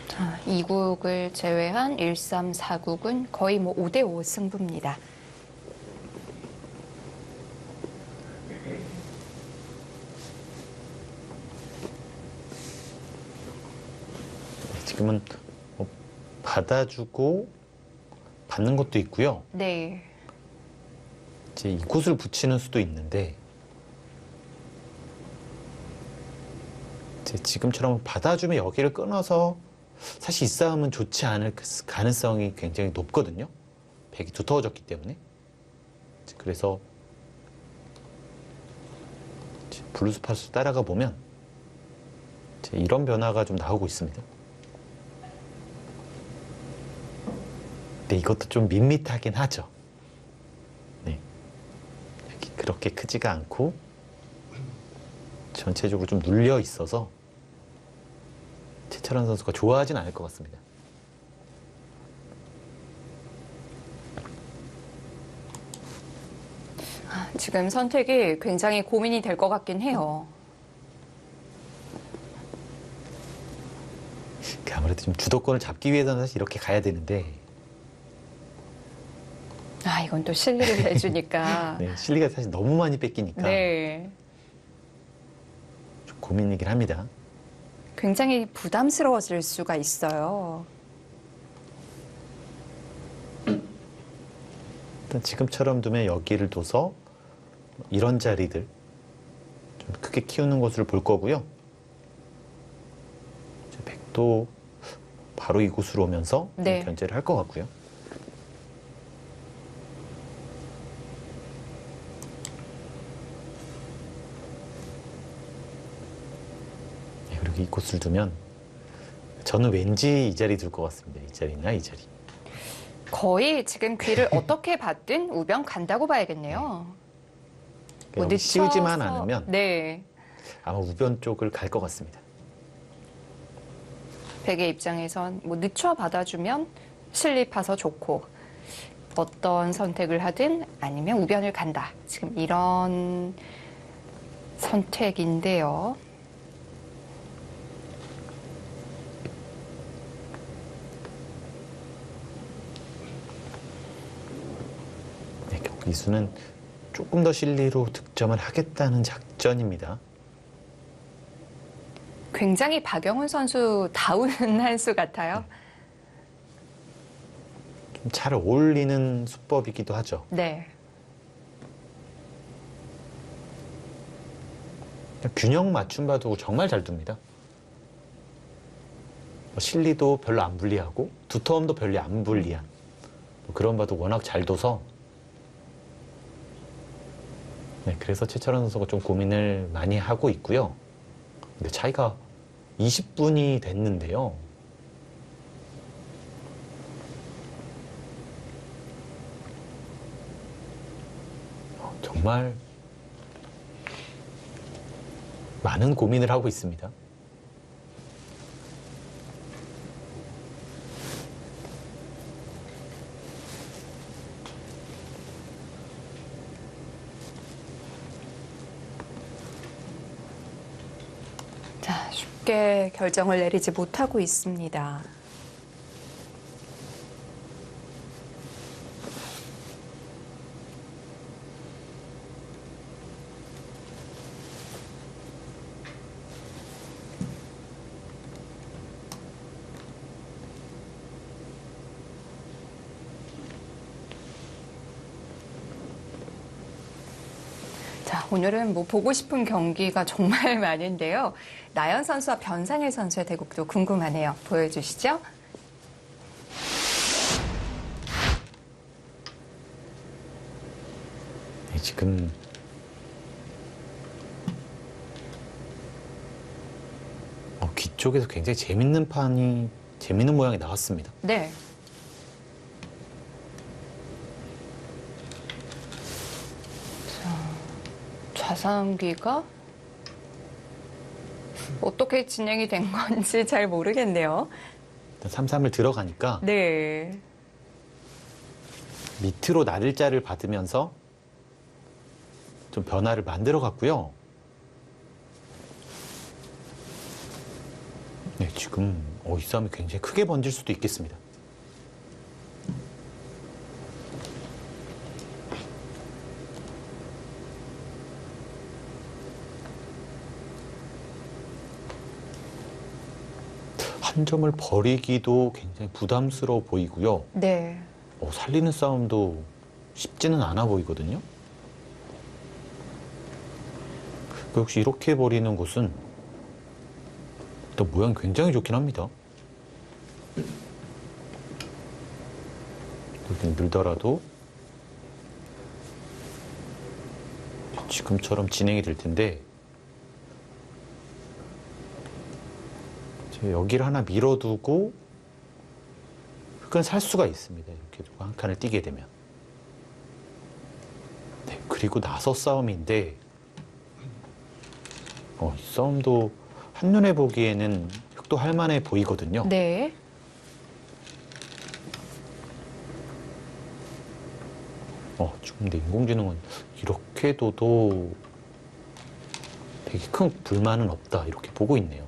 자, 2국을 제외한 1, 3, 4국은 거의 뭐 5대5 승부입니다. 지금은 뭐 받아주고 받는 것도 있고요. 네. 이제 이곳을 붙이는 수도 있는데 이제 지금처럼 받아주면 여기를 끊어서 사실 이 싸움은 좋지 않을 가능성이 굉장히 높거든요. 백이 두터워졌기 때문에. 그래서 블루스파스 따라가 보면 이런 변화가 좀 나오고 있습니다. 근데 이것도 좀 밋밋하긴 하죠. 네. 여기 그렇게 크지가 않고 전체적으로 좀 눌려 있어서 최철원 선수가 좋아하진 않을 것 같습니다. 지금 선택이 굉장히 고민이 될 것 같긴 해요. 아무래도 지금 주도권을 잡기 위해서는 사실 이렇게 가야 되는데 이건 또 실리를 내주니까. 네, 실리가 사실 너무 많이 뺏기니까 네. 좀 고민이긴 합니다. 굉장히 부담스러워질 수가 있어요. 일단 지금처럼 두면 여기를 둬서 이런 자리들 좀 크게 키우는 것을 볼 거고요. 백도 바로 이곳으로 오면서 네. 견제를 할 것 같고요. 네, 그리고 이곳을 두면 저는 왠지 이 자리 둘 것 같습니다. 이 자리나 이 자리. 거의 지금 귀를 어떻게 받든 우변 간다고 봐야겠네요. 뭐 여기 씌우지만 늦춰서- 않으면 네. 아마 우변 쪽을 갈 것 같습니다. 백의 입장에선 뭐 늦춰 받아주면 실립해서 좋고 어떤 선택을 하든 아니면 우변을 간다. 지금 이런 선택인데요. 네, 결국 이수는 조금 더 실리로 득점을 하겠다는 작전입니다. 굉장히 박영훈 선수 다운 한 수 같아요. 좀 잘 어울리는 수법이기도 하죠. 네. 균형 맞춤 바둑 정말 잘 둡니다. 실리도 별로 안 불리하고 두터움도 별로 안 불리한 그런 바둑 워낙 잘 둬서 네, 그래서 최철원 선수가 좀 고민을 많이 하고 있고요. 근데 차이가 20분이 됐는데요. 정말 많은 고민을 하고 있습니다. 자, 쉽게 결정을 내리지 못하고 있습니다. 오늘은 뭐 보고 싶은 경기가 정말 많은데요. 나연 선수와 변상일 선수의 대국도 궁금하네요. 보여주시죠. 네, 지금 귀 쪽에서 굉장히 재밌는 모양이 나왔습니다. 네. 좌상귀가 어떻게 진행이 된 건지 잘 모르겠네요. 일단 3-3을 들어가니까 네. 밑으로 날일자를 받으면서 좀 변화를 만들어 갔고요. 네, 지금 이 싸움이 굉장히 크게 번질 수도 있겠습니다. 한 점을 버리기도 굉장히 부담스러워 보이고요. 네. 살리는 싸움도 쉽지는 않아 보이거든요. 역시 이렇게 버리는 곳은 일단 모양이 굉장히 좋긴 합니다. 여기는 늘더라도 지금처럼 진행이 될 텐데 여기를 하나 밀어두고 흙은 살 수가 있습니다. 이렇게 두고 한 칸을 띄게 되면. 네, 그리고 나서 싸움인데 이 싸움도 한눈에 보기에는 흙도 할만해 보이거든요. 네. 지금 근데 인공지능은 이렇게 둬도 되게 큰 불만은 없다 이렇게 보고 있네요.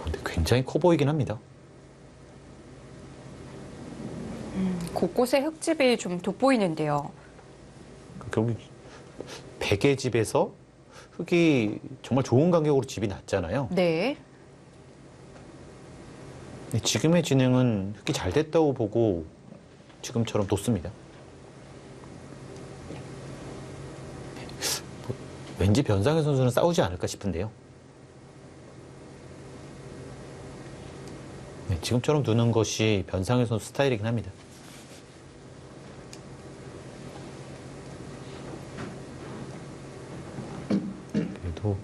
근데 굉장히 커 보이긴 합니다. 곳곳에 흙집이 좀 돋보이는데요. 결국 베개 집에서 흙이 정말 좋은 간격으로 집이 났잖아요. 네. 근데 지금의 진행은 흙이 잘 됐다고 보고 지금처럼 뒀습니다. 왠지 변상일 선수는 싸우지 않을까 싶은데요. 네, 지금처럼 두는 것이 변상일 선수 스타일이긴 합니다. 그래도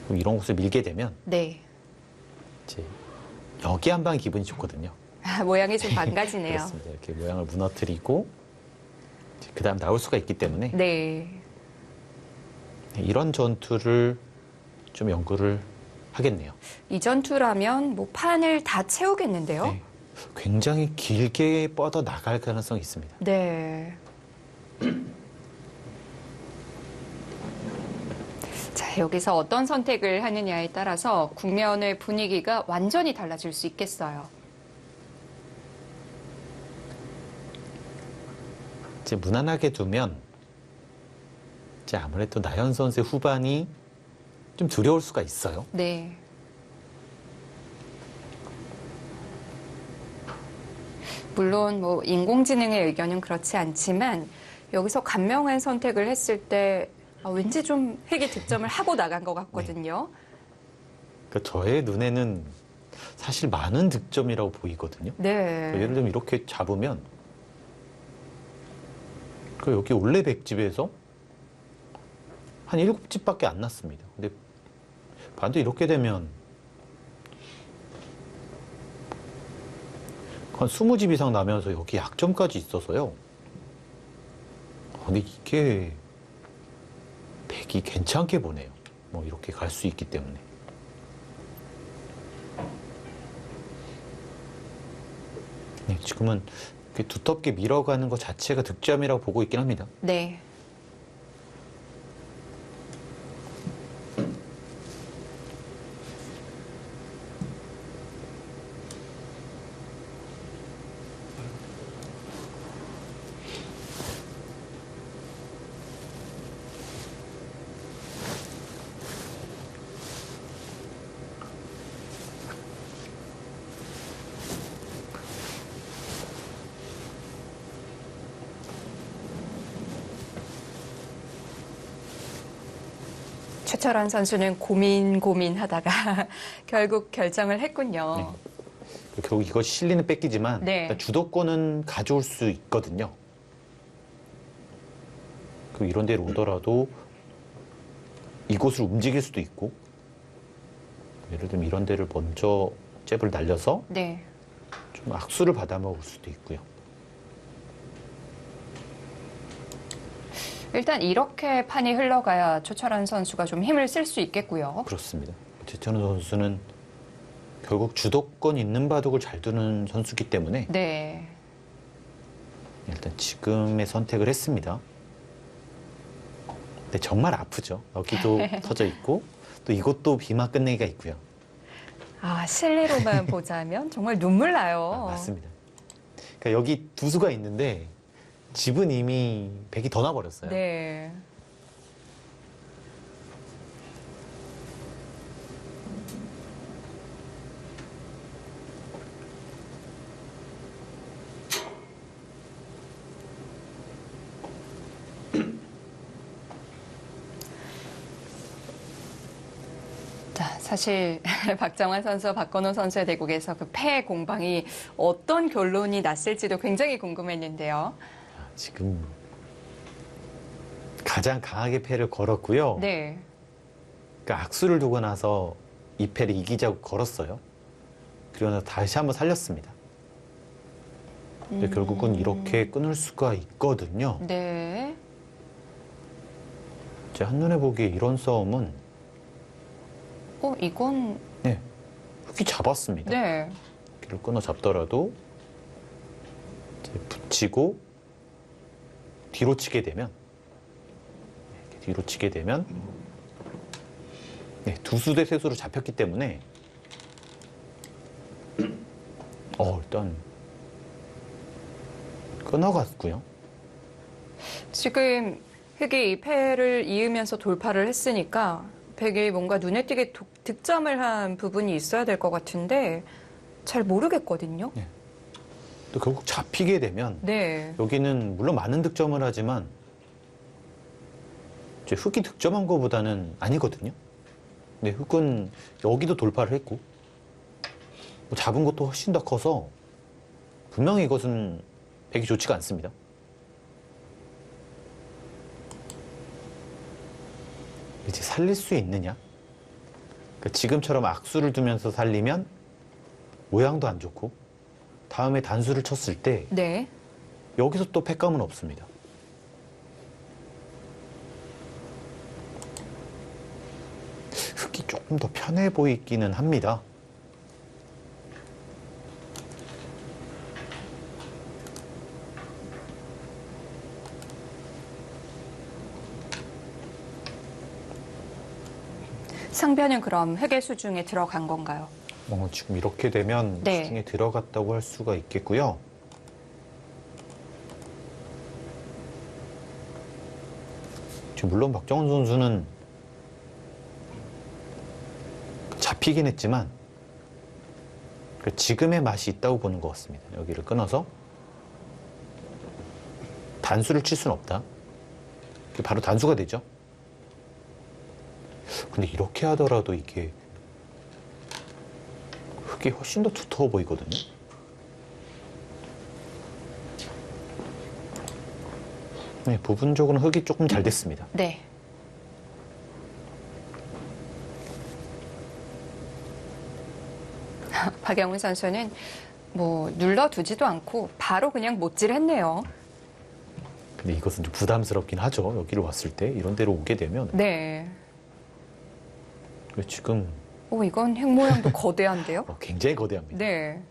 이런 곳을 밀게 되면 네. 이제 여기 한 방 기분이 좋거든요. 모양이 좀 망가지네요. 그렇습니다. 이렇게 모양을 무너뜨리고 그 다음 나올 수가 있기 때문에 네. 이런 전투를 좀 연구를 하겠네요. 이 전투라면 뭐 판을 다 채우겠는데요. 네. 굉장히 길게 뻗어 나갈 가능성이 있습니다. 네. 자, 여기서 어떤 선택을 하느냐에 따라서 국면의 분위기가 완전히 달라질 수 있겠어요. 이제 무난하게 두면 이제 아무래도 나연 선수의 후반이 좀 두려울 수가 있어요. 네. 물론 뭐 인공지능의 의견은 그렇지 않지만 여기서 간명한 선택을 했을 때 왠지 좀 획기 득점을 하고 나간 것 같거든요. 그러니까 저의 눈에는 사실 많은 득점이라고 보이거든요. 네. 예를 들면 이렇게 잡으면 여기 원래 100집에서 한 7집밖에 안 났습니다. 근데 반도 이렇게 되면 한 20집 이상 나면서 여기 약점까지 있어서요. 근데 이게 100이 괜찮게 보네요. 뭐 이렇게 갈 수 있기 때문에. 네, 지금은 이렇게 두텁게 밀어가는 것 자체가 득점이라고 보고 있긴 합니다. 네. 최철환 선수는 고민하다가 결국 결정을 했군요. 결국 이것이 실리는 뺏기지만 네. 일단 주도권은 가져올 수 있거든요. 그 이런 데로 오더라도 이곳을 움직일 수도 있고, 예를 들면 이런 데를 먼저 잽을 날려서 네. 좀 악수를 받아먹을 수도 있고요. 일단 이렇게 판이 흘러가야 최철환 선수가 좀 힘을 쓸 수 있겠고요. 그렇습니다. 최철환 선수는 결국 주도권 있는 바둑을 잘 두는 선수이기 때문에 네. 일단 지금의 선택을 했습니다. 근데 정말 아프죠. 여기도 터져 있고 또 이것도 비마 끝내기가 있고요. 아, 실내로만 보자면 정말 눈물 나요. 맞습니다. 그러니까 여기 두 수가 있는데 집은 이미 백이 더 나버렸어요. 네. 자, 사실 박정환 선수와 박건호 선수의 대국에서 그 패 공방이 어떤 결론이 났을지도 굉장히 궁금했는데요. 지금 가장 강하게 패를 걸었고요. 네. 그러니까 악수를 두고 나서 이 패를 이기자고 걸었어요. 그리고 나서 다시 한번 살렸습니다. 근데 결국은 이렇게 끊을 수가 있거든요. 네. 제 한눈에 보기에 이런 싸움은 이건 네, 흙이 잡았습니다. 네. 길을 끊어 잡더라도 이제 붙이고 뒤로 치게 되면 이렇게 뒤로 치게 되면 네, 두 수 대 세 수로 잡혔기 때문에 일단 끊어갔고요. 지금 흑이 이 패를 이으면서 돌파를 했으니까 백이 뭔가 눈에 띄게 득점을 한 부분이 있어야 될 것 같은데 잘 모르겠거든요. 또 결국 잡히게 되면 네. 여기는 물론 많은 득점을 하지만 이제 흑이 득점한 것보다는 아니거든요. 근데 흑은 여기도 돌파를 했고 뭐 잡은 것도 훨씬 더 커서 분명히 이것은 백이 좋지가 않습니다. 이제 살릴 수 있느냐? 그러니까 지금처럼 악수를 두면서 살리면 모양도 안 좋고 다음에 단수를 쳤을 때 네. 여기서 또 패감은 없습니다. 흑이 조금 더 편해 보이기는 합니다. 상변은 그럼 흑의 수중에 들어간 건가요? 지금 이렇게 되면 네. 수중에 들어갔다고 할 수가 있겠고요. 지금 물론 박정훈 선수는 잡히긴 했지만 지금의 맛이 있다고 보는 것 같습니다. 여기를 끊어서 단수를 칠 수는 없다. 바로 단수가 되죠. 근데 이렇게 하더라도 이게 흙이 훨씬 더 두터워 보이거든요. 네, 부분적으로 흙이 조금 잘 됐습니다. 네. 박영훈 선수는 뭐 눌러두지도 않고 바로 그냥 못질했네요. 근데 이것은 좀 부담스럽긴 하죠. 여기를 왔을 때 이런 데로 오게 되면 네. 지금 이건 핵 모양도 거대한데요? 굉장히 거대합니다. 네.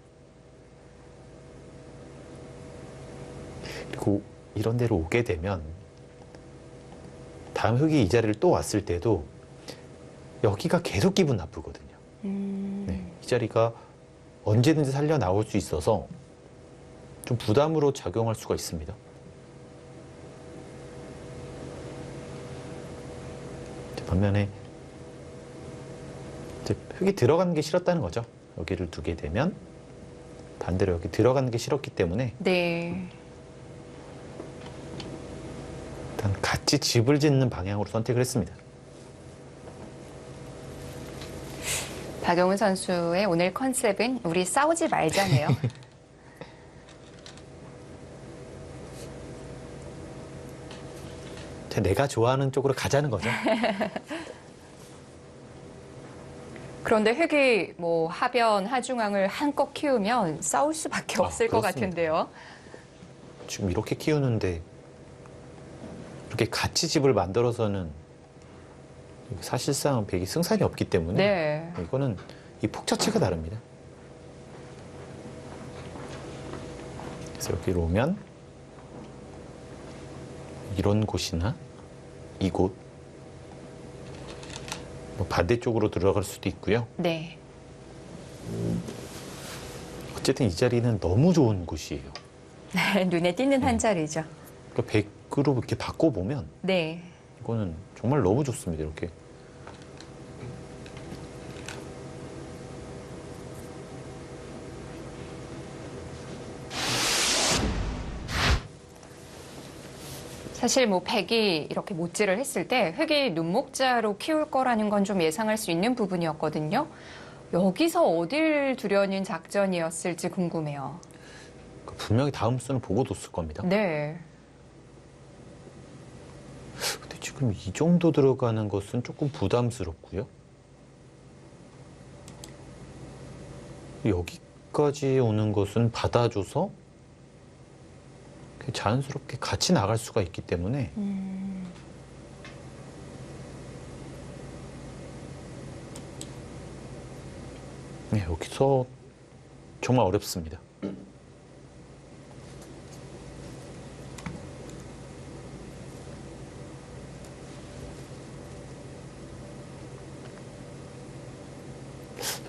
그리고 이런 데로 오게 되면 다음 흙이 이 자리를 또 왔을 때도 여기가 계속 기분 나쁘거든요. 네, 이 자리가 언제든지 살려 나올 수 있어서 좀 부담으로 작용할 수가 있습니다. 반면에 이제 흙이 들어가는 게 싫었다는 거죠. 여기를 두게 되면 반대로 여기 들어가는 게 싫었기 때문에 네. 일단 같이 집을 짓는 방향으로 선택을 했습니다. 박용훈 선수의 오늘 컨셉은 우리 싸우지 말자네요. 내가 좋아하는 쪽으로 가자는 거죠. 그런데 흙이 뭐 하변, 하중앙을 한껏 키우면 싸울 수밖에 없을 것 그렇습니다. 같은데요. 지금 이렇게 키우는데 이렇게 같이 집을 만들어서는 사실상 백이 승산이 없기 때문에 네. 이거는 이 폭 자체가 다릅니다. 그래서 여기로 오면 이런 곳이나 이곳 뭐 반대쪽으로 들어갈 수도 있고요. 네. 어쨌든 이 자리는 너무 좋은 곳이에요. 눈에 띄는 한 자리죠. 그러니까 백으로 이렇게 바꿔보면 네. 이거는 정말 너무 좋습니다. 이렇게. 사실 뭐 백이 이렇게 못질을 했을 때 흙이 눈목자로 키울 거라는 건 좀 예상할 수 있는 부분이었거든요. 여기서 어딜 두려는 작전이었을지 궁금해요. 분명히 다음 수는 보고 뒀을 겁니다. 네. 근데 지금 이 정도 들어가는 것은 조금 부담스럽고요. 여기까지 오는 것은 받아줘서 자연스럽게 같이 나갈 수가 있기 때문에 네, 여기서 정말 어렵습니다.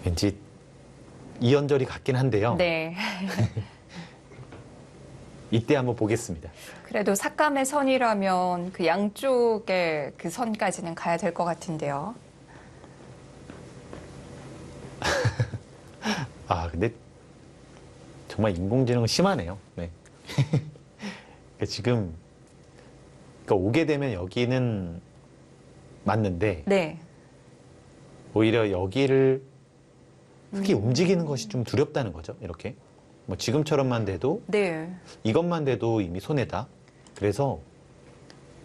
왠지 이연절이 같긴 한데요. 네. 이때 한번 보겠습니다. 그래도 삭감의 선이라면 그 양쪽의 그 선까지는 가야 될 것 같은데요. 아, 근데 정말 인공지능은 심하네요. 네. 그러니까 지금 그러니까 오게 되면 여기는 맞는데 네. 오히려 여기를 흙이 움직이는 것이 좀 두렵다는 거죠. 이렇게. 뭐 지금처럼만 돼도 네. 이것만 돼도 이미 손해다. 그래서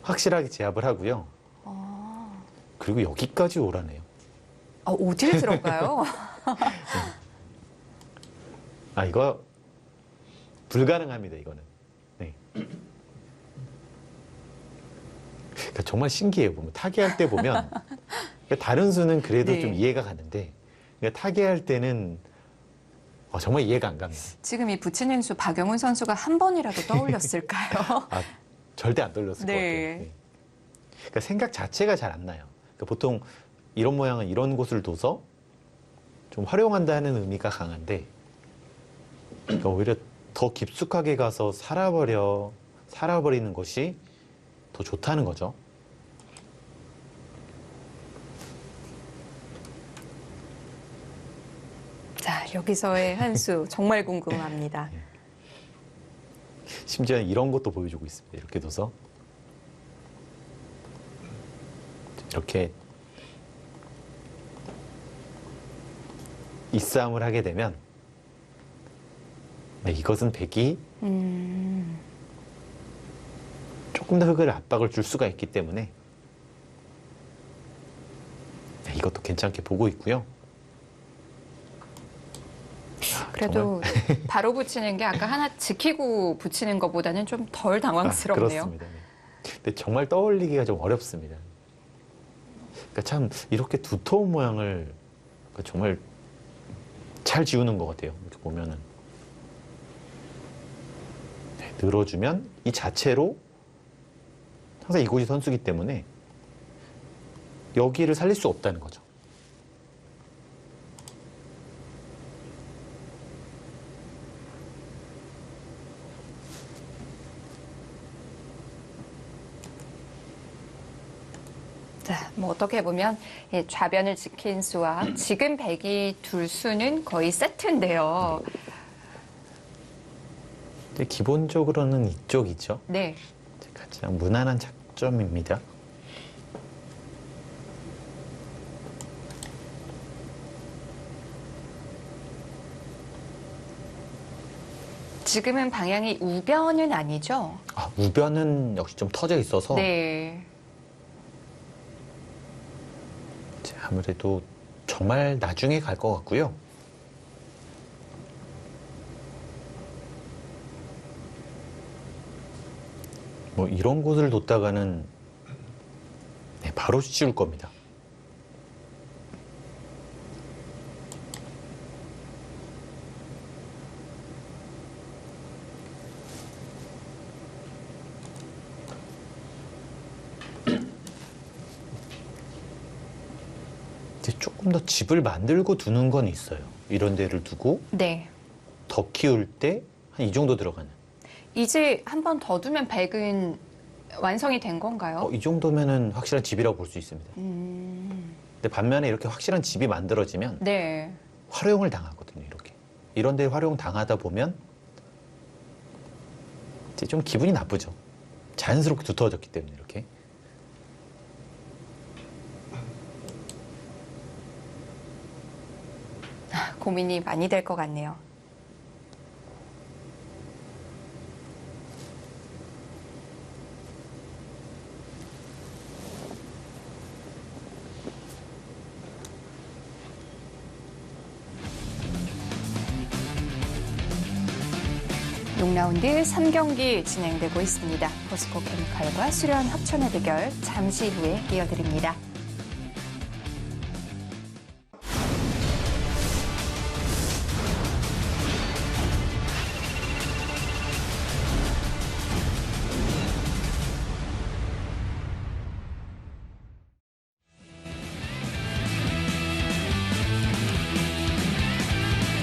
확실하게 제압을 하고요. 그리고 여기까지 오라네요. 아, 어딜 들어가요? 아, 이거 불가능합니다, 이거는. 네. 그러니까 정말 신기해요. 보면 타개할 때 보면 그러니까 다른 수는 그래도 네. 좀 이해가 가는데 그러니까 타개할 때는 정말 이해가 안 갑니다. 지금 이 붙이는 수 박용훈 선수가 한 번이라도 떠올렸을까요? 아, 절대 안 떨렸을 네. 것 같아요. 네. 그러니까 생각 자체가 잘 안 나요. 그러니까 보통 이런 모양은 이런 곳을 둬서 좀 활용한다는 의미가 강한데 그러니까 오히려 더 깊숙하게 가서 살아버리는 것이 더 좋다는 거죠. 자, 여기서의 한 수 정말 궁금합니다. 심지어 이런 것도 보여주고 있습니다. 이렇게 둬서 이렇게 이 싸움을 하게 되면 네, 이것은 백이 조금 더 흙을 압박을 줄 수가 있기 때문에 네, 이것도 괜찮게 보고 있고요. 그래도 바로 붙이는 게 아까 하나 지키고 붙이는 것보다는 좀 덜 당황스럽네요. 그렇습니다. 네. 근데 정말 떠올리기가 좀 어렵습니다. 그러니까 참 이렇게 두터운 모양을 그러니까 정말 잘 지우는 것 같아요. 이렇게 보면은 네, 늘어주면 이 자체로 항상 이곳이 선수기 때문에 여기를 살릴 수 없다는 거죠. 자, 뭐 어떻게 보면 이 좌변을 지킨 수와 지금 백이 둘 수는 거의 세트인데요. 근데 기본적으로는 이쪽이죠. 네. 가장 무난한 작점입니다. 지금은 방향이 우변은 아니죠? 아, 우변은 역시 좀 터져 있어서 네. 아무래도 정말 나중에 갈 것 같고요. 뭐 이런 곳을 뒀다가는 네, 바로 씌울 겁니다. 이제 조금 더 집을 만들고 두는 건 있어요. 이런 데를 두고 네. 더 키울 때 한 이 정도 들어가는. 이제 한 번 더 두면 백은 완성이 된 건가요? 이 정도면은 확실한 집이라고 볼 수 있습니다. 근데 반면에 이렇게 확실한 집이 만들어지면 네. 활용을 당하거든요. 이렇게 이런 데 활용 당하다 보면 이제 좀 기분이 나쁘죠. 자연스럽게 두터워졌기 때문에 이렇게. 고민이 많이 될 것 같네요. 육 라운드 3경기 진행되고 있습니다. 포스코 케미칼과 수련 합천의 대결 잠시 후에 이어드립니다.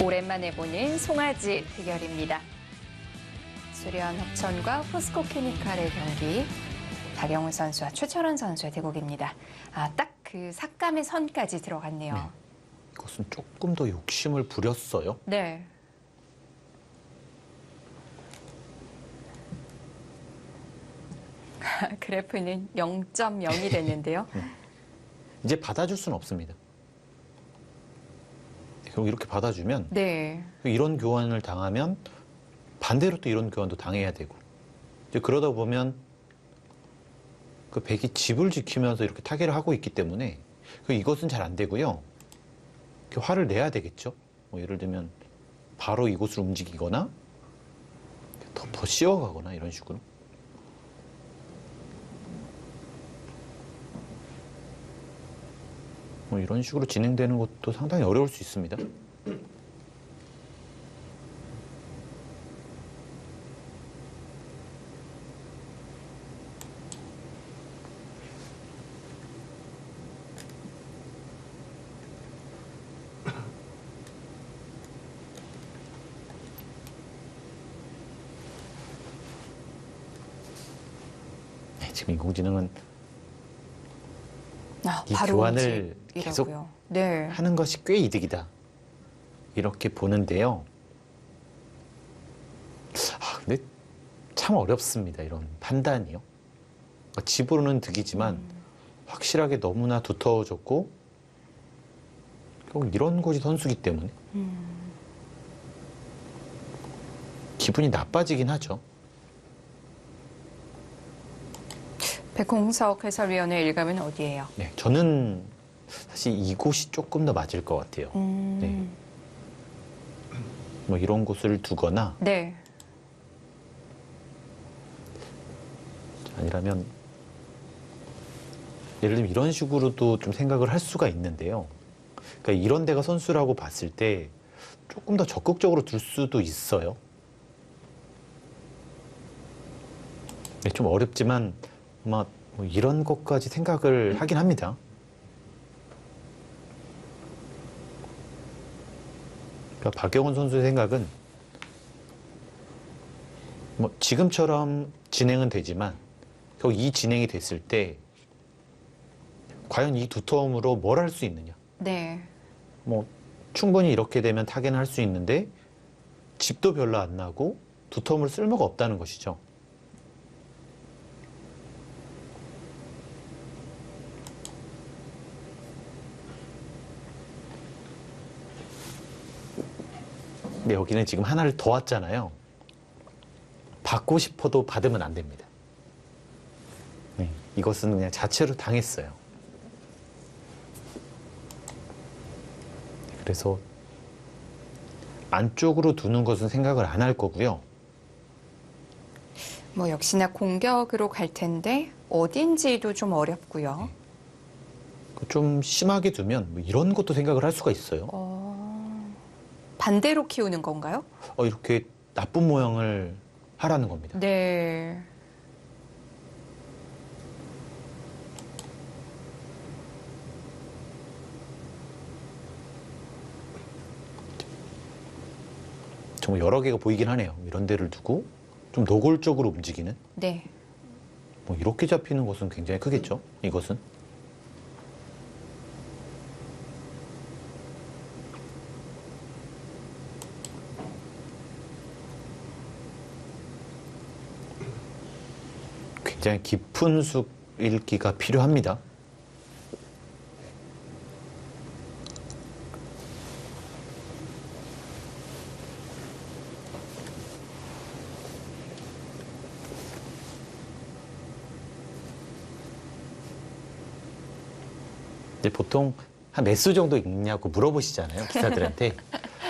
오랜만에 보는 송아지 대결입니다. 수련 합천과 포스코 케미칼의 경기. 박영훈 선수와 최철원 선수의 대국입니다. 딱 그 삭감의 선까지 들어갔네요. 네. 이것은 조금 더 욕심을 부렸어요. 네. 그래프는 0.0이 됐는데요. 이제 받아줄 수는 없습니다. 결국 이렇게 받아주면 네. 이런 교환을 당하면 반대로 또 이런 교환도 당해야 되고 이제 그러다 보면 그 백이 집을 지키면서 이렇게 타개를 하고 있기 때문에 이것은 잘 안 되고요. 이렇게 화를 내야 되겠죠. 뭐 예를 들면 바로 이곳을 움직이거나 더 씌워가거나 이런 식으로. 뭐 이런 식으로 진행되는 것도 상당히 어려울 수 있습니다. 네, 지금 인공지능은 이 바로 교환을 움직이라고요. 계속 네. 하는 것이 꽤 이득이다. 이렇게 보는데요. 근데 참 어렵습니다. 이런 판단이요. 그러니까 집으로는 득이지만 확실하게 너무나 두터워졌고 결국 이런 곳이 선수기 때문에 기분이 나빠지긴 하죠. 백홍석 해설위원의 일감은 어디예요? 네, 저는 사실 이곳이 조금 더 맞을 것 같아요. 네. 뭐 이런 곳을 두거나 네. 아니라면 예를 들면 이런 식으로도 좀 생각을 할 수가 있는데요. 그러니까 이런 데가 선수라고 봤을 때 조금 더 적극적으로 둘 수도 있어요. 네, 좀 어렵지만 아마 뭐 이런 것까지 생각을 하긴 합니다. 그러니까 박영훈 선수의 생각은 뭐 지금처럼 진행은 되지만 결국 이 진행이 됐을 때 과연 이 두터움으로 뭘 할 수 있느냐. 네. 뭐 충분히 이렇게 되면 타개는 할 수 있는데 집도 별로 안 나고 두터움을 쓸모가 없다는 것이죠. 근데 여기는 지금 하나를 더 왔잖아요. 받고 싶어도 받으면 안 됩니다. 네, 이것은 그냥 자체로 당했어요. 그래서 안쪽으로 두는 것은 생각을 안 할 거고요. 뭐 역시나 공격으로 갈 텐데 어딘지도 좀 어렵고요. 좀 심하게 두면 뭐 이런 것도 생각을 할 수가 있어요. 반대로 키우는 건가요? 이렇게 나쁜 모양을 하라는 겁니다. 네. 정말 여러 개가 보이긴 하네요. 이런 데를 두고 좀 노골적으로 움직이는. 네. 뭐 이렇게 잡히는 것은 굉장히 크겠죠. 이것은. 굉장히 깊은 숲 읽기가 필요합니다. 근데 보통 한 몇 수 정도 읽냐고 물어보시잖아요, 기사들한테.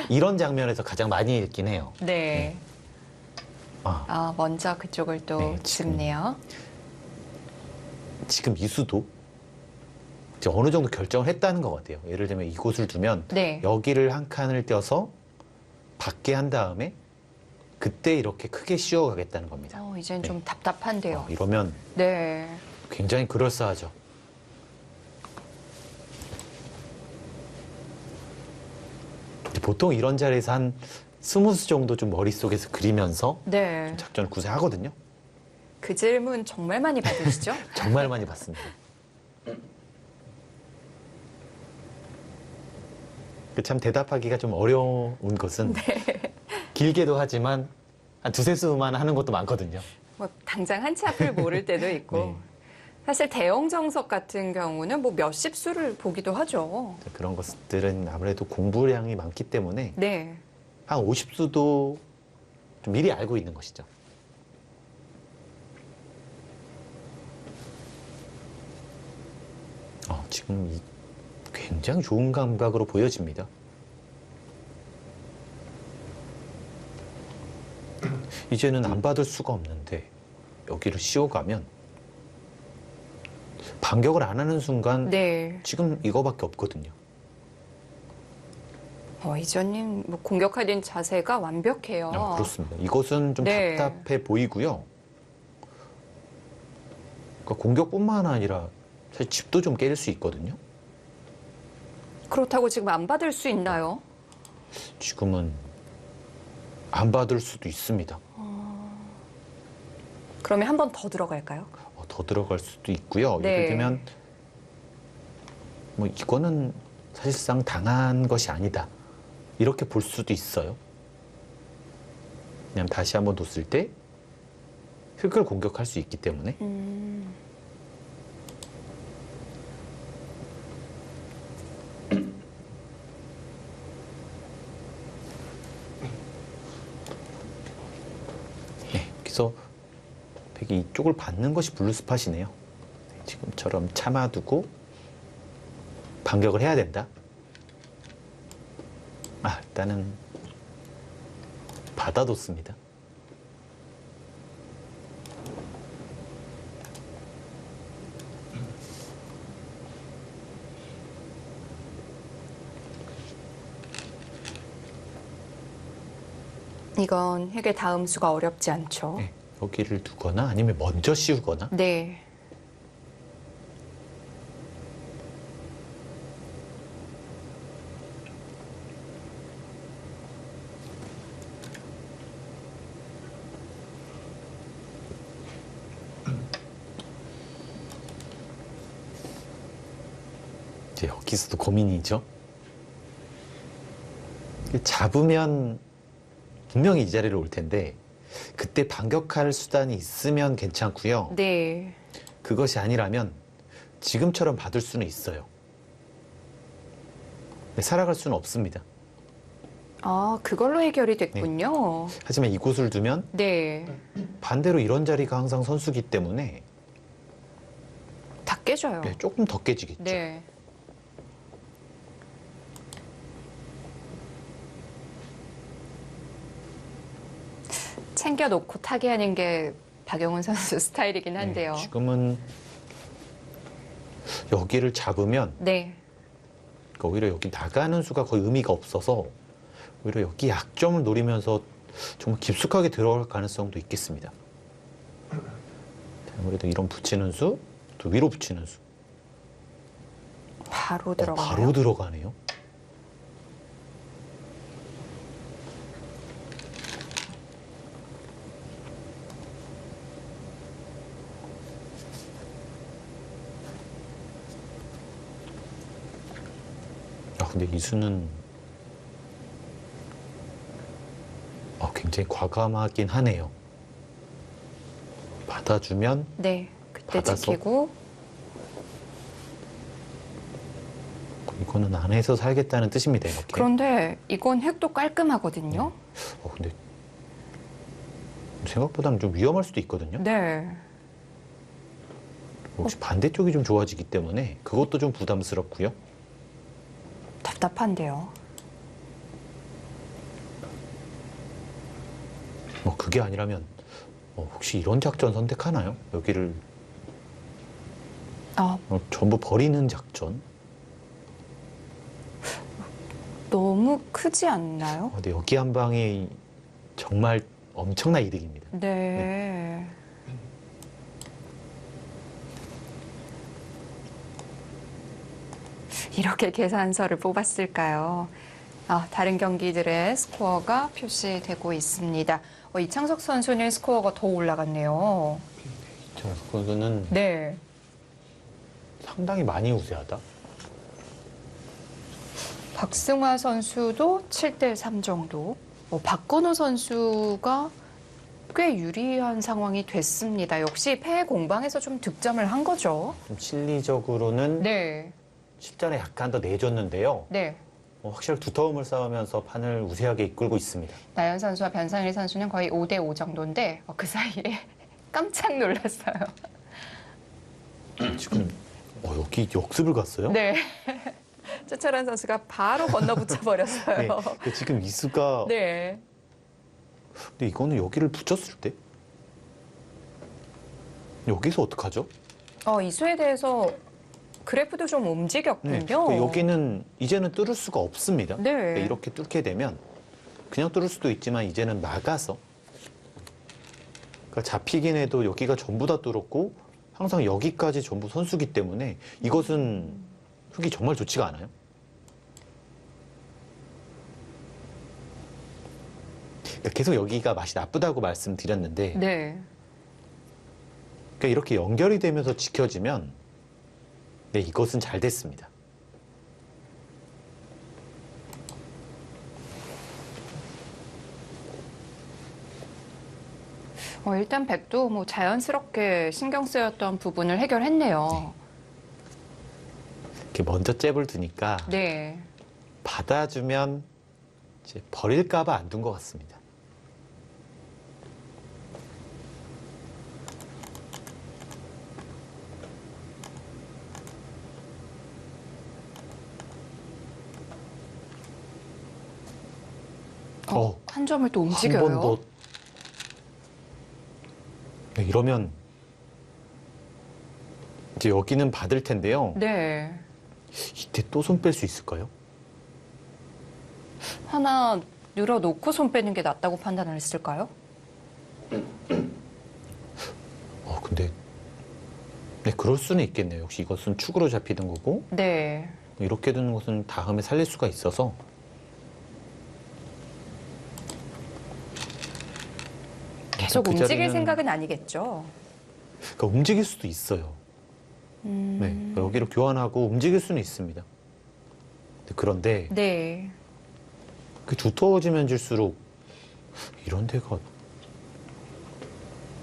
이런 장면에서 가장 많이 읽긴 해요. 네. 먼저 그쪽을 또 네, 지금. 짚네요. 지금 이 수도 이제 어느 정도 결정을 했다는 것 같아요. 예를 들면 이곳을 두면 네. 여기를 한 칸을 떼어서 받게 한 다음에 그때 이렇게 크게 씌워가겠다는 겁니다. 이젠 네. 좀 답답한데요. 이러면 네. 굉장히 그럴싸하죠. 보통 이런 자리에서 한 20수 정도 좀 머릿속에서 그리면서 네. 좀 작전을 구사하거든요. 그 질문 정말 많이 받으시죠? 정말 많이 봤습니다. 참 대답하기가 좀 어려운 것은 길게도 하지만 한 두세 수만 하는 것도 많거든요. 뭐 당장 한 치 앞을 모를 때도 있고. 네. 사실 대형 정석 같은 경우는 뭐 몇십 수를 보기도 하죠. 그런 것들은 아무래도 공부량이 많기 때문에 네. 한 50수도 좀 미리 알고 있는 것이죠. 지금 굉장히 좋은 감각으로 보여집니다. 이제는 안 받을 수가 없는데 여기를 씌워가면 반격을 안 하는 순간 네. 지금 이거밖에 없거든요. 이전님 뭐 공격하는 자세가 완벽해요. 그렇습니다. 이것은 좀 네. 답답해 보이고요. 그러니까 공격뿐만 아니라 사실 집도 좀 깨질 수 있거든요. 그렇다고 지금 안 받을 수 있나요? 지금은 안 받을 수도 있습니다. 그러면 한 번 더 들어갈까요? 더 들어갈 수도 있고요. 네. 예를 들면 뭐 이거는 사실상 당한 것이 아니다. 이렇게 볼 수도 있어요. 그냥 다시 한번 뒀을 때 흙을 공격할 수 있기 때문에. 네, 그래서 되게 이쪽을 받는 것이 블루스팟이네요. 지금처럼 참아두고 반격을 해야 된다. 일단은 받아뒀습니다. 이건 획의 다음 수가 어렵지 않죠. 네, 여기를 두거나 아니면 먼저 씌우거나. 네. 이제 여기서도 고민이죠. 잡으면 분명히 이 자리로 올 텐데 그때 반격할 수단이 있으면 괜찮고요. 네. 그것이 아니라면 지금처럼 받을 수는 있어요. 근데 살아갈 수는 없습니다. 아, 그걸로 해결이 됐군요. 하지만 이곳을 두면 네. 반대로 이런 자리가 항상 선수기 때문에 다 깨져요. 네, 조금 더 깨지겠죠. 네. 챙겨놓고 타기하는 게 박영훈 선수 스타일이긴 한데요. 네, 지금은 여기를 잡으면 네. 그러니까 오히려 여기 나가는 수가 거의 의미가 없어서 오히려 여기 약점을 노리면서 정말 깊숙하게 들어갈 가능성도 있겠습니다. 아무래도 이런 붙이는 수, 또 위로 붙이는 수. 바로 들어가요. 바로 들어가네요. 근데 이 수는 굉장히 과감하긴 하네요. 받아주면 네. 그때 받아서? 지키고. 이거는 안에서 살겠다는 뜻입니다. 이렇게. 그런데 이건 획도 깔끔하거든요. 근데 생각보다는 좀 위험할 수도 있거든요. 네. 혹시 반대쪽이 좀 좋아지기 때문에 그것도 좀 부담스럽고요. 답답한데요. 그게 아니라면 혹시 이런 작전 선택하나요? 여기를 전부 버리는 작전? 너무 크지 않나요? 근데 여기 한 방이 정말 엄청난 이득입니다. 네. 이렇게 계산서를 뽑았을까요? 다른 경기들의 스코어가 표시되고 있습니다. 이창석 선수는 스코어가 더 올라갔네요. 이창석 선수는 네. 상당히 많이 우세하다. 박승화 선수도 7대3 정도. 박건호 선수가 꽤 유리한 상황이 됐습니다. 역시 패 공방에서 좀 득점을 한 거죠. 좀 실리적으로는 네. 실전에 약간 더 내줬는데요. 네. 확실히 두터움을 쌓으면서 판을 우세하게 이끌고 있습니다. 나연 선수와 변상일 선수는 거의 5대5 정도인데 그 사이에 깜짝 놀랐어요. 지금 여기 역습을 갔어요? 네. 최철한 선수가 바로 건너붙여 버렸어요. 네. 근데 지금 이수가 네. 근데 이거는 여기를 붙였을 때 여기서 어떡하죠? 이수에 대해서 그래프도 좀 움직였군요. 그러니까 여기는 이제는 뚫을 수가 없습니다. 네. 그러니까 이렇게 뚫게 되면 그냥 뚫을 수도 있지만 이제는 막아서 그러니까 잡히긴 해도 여기가 전부 다 뚫었고 항상 여기까지 전부 선수기 때문에 이것은 흙이 정말 좋지가 않아요. 그러니까 계속 여기가 맛이 나쁘다고 말씀드렸는데 네. 그러니까 이렇게 연결이 되면서 지켜지면 네, 이것은 잘 됐습니다. 일단 백도 자연스럽게 신경 쓰였던 부분을 해결했네요. 이렇게 먼저 잽을 두니까 네. 받아주면 이제 버릴까봐 안 둔 것 같습니다. 한 점을 또 움직여요. 한 번 더. 네, 이러면 이제 여기는 받을 텐데요. 네. 이때 또 손 뺄 수 있을까요? 하나 늘어놓고 손 빼는 게 낫다고 판단을 했을까요? 근데 네, 그럴 수는 있겠네요. 역시 이것은 축으로 잡히는 거고 네. 이렇게 두는 것은 다음에 살릴 수가 있어서 계속 그 움직일 자리는- 생각은 아니겠죠. 그러니까 움직일 수도 있어요. 네, 그러니까 여기를 교환하고 움직일 수는 있습니다. 그런데 네. 그 두터워지면 질수록 이런 데가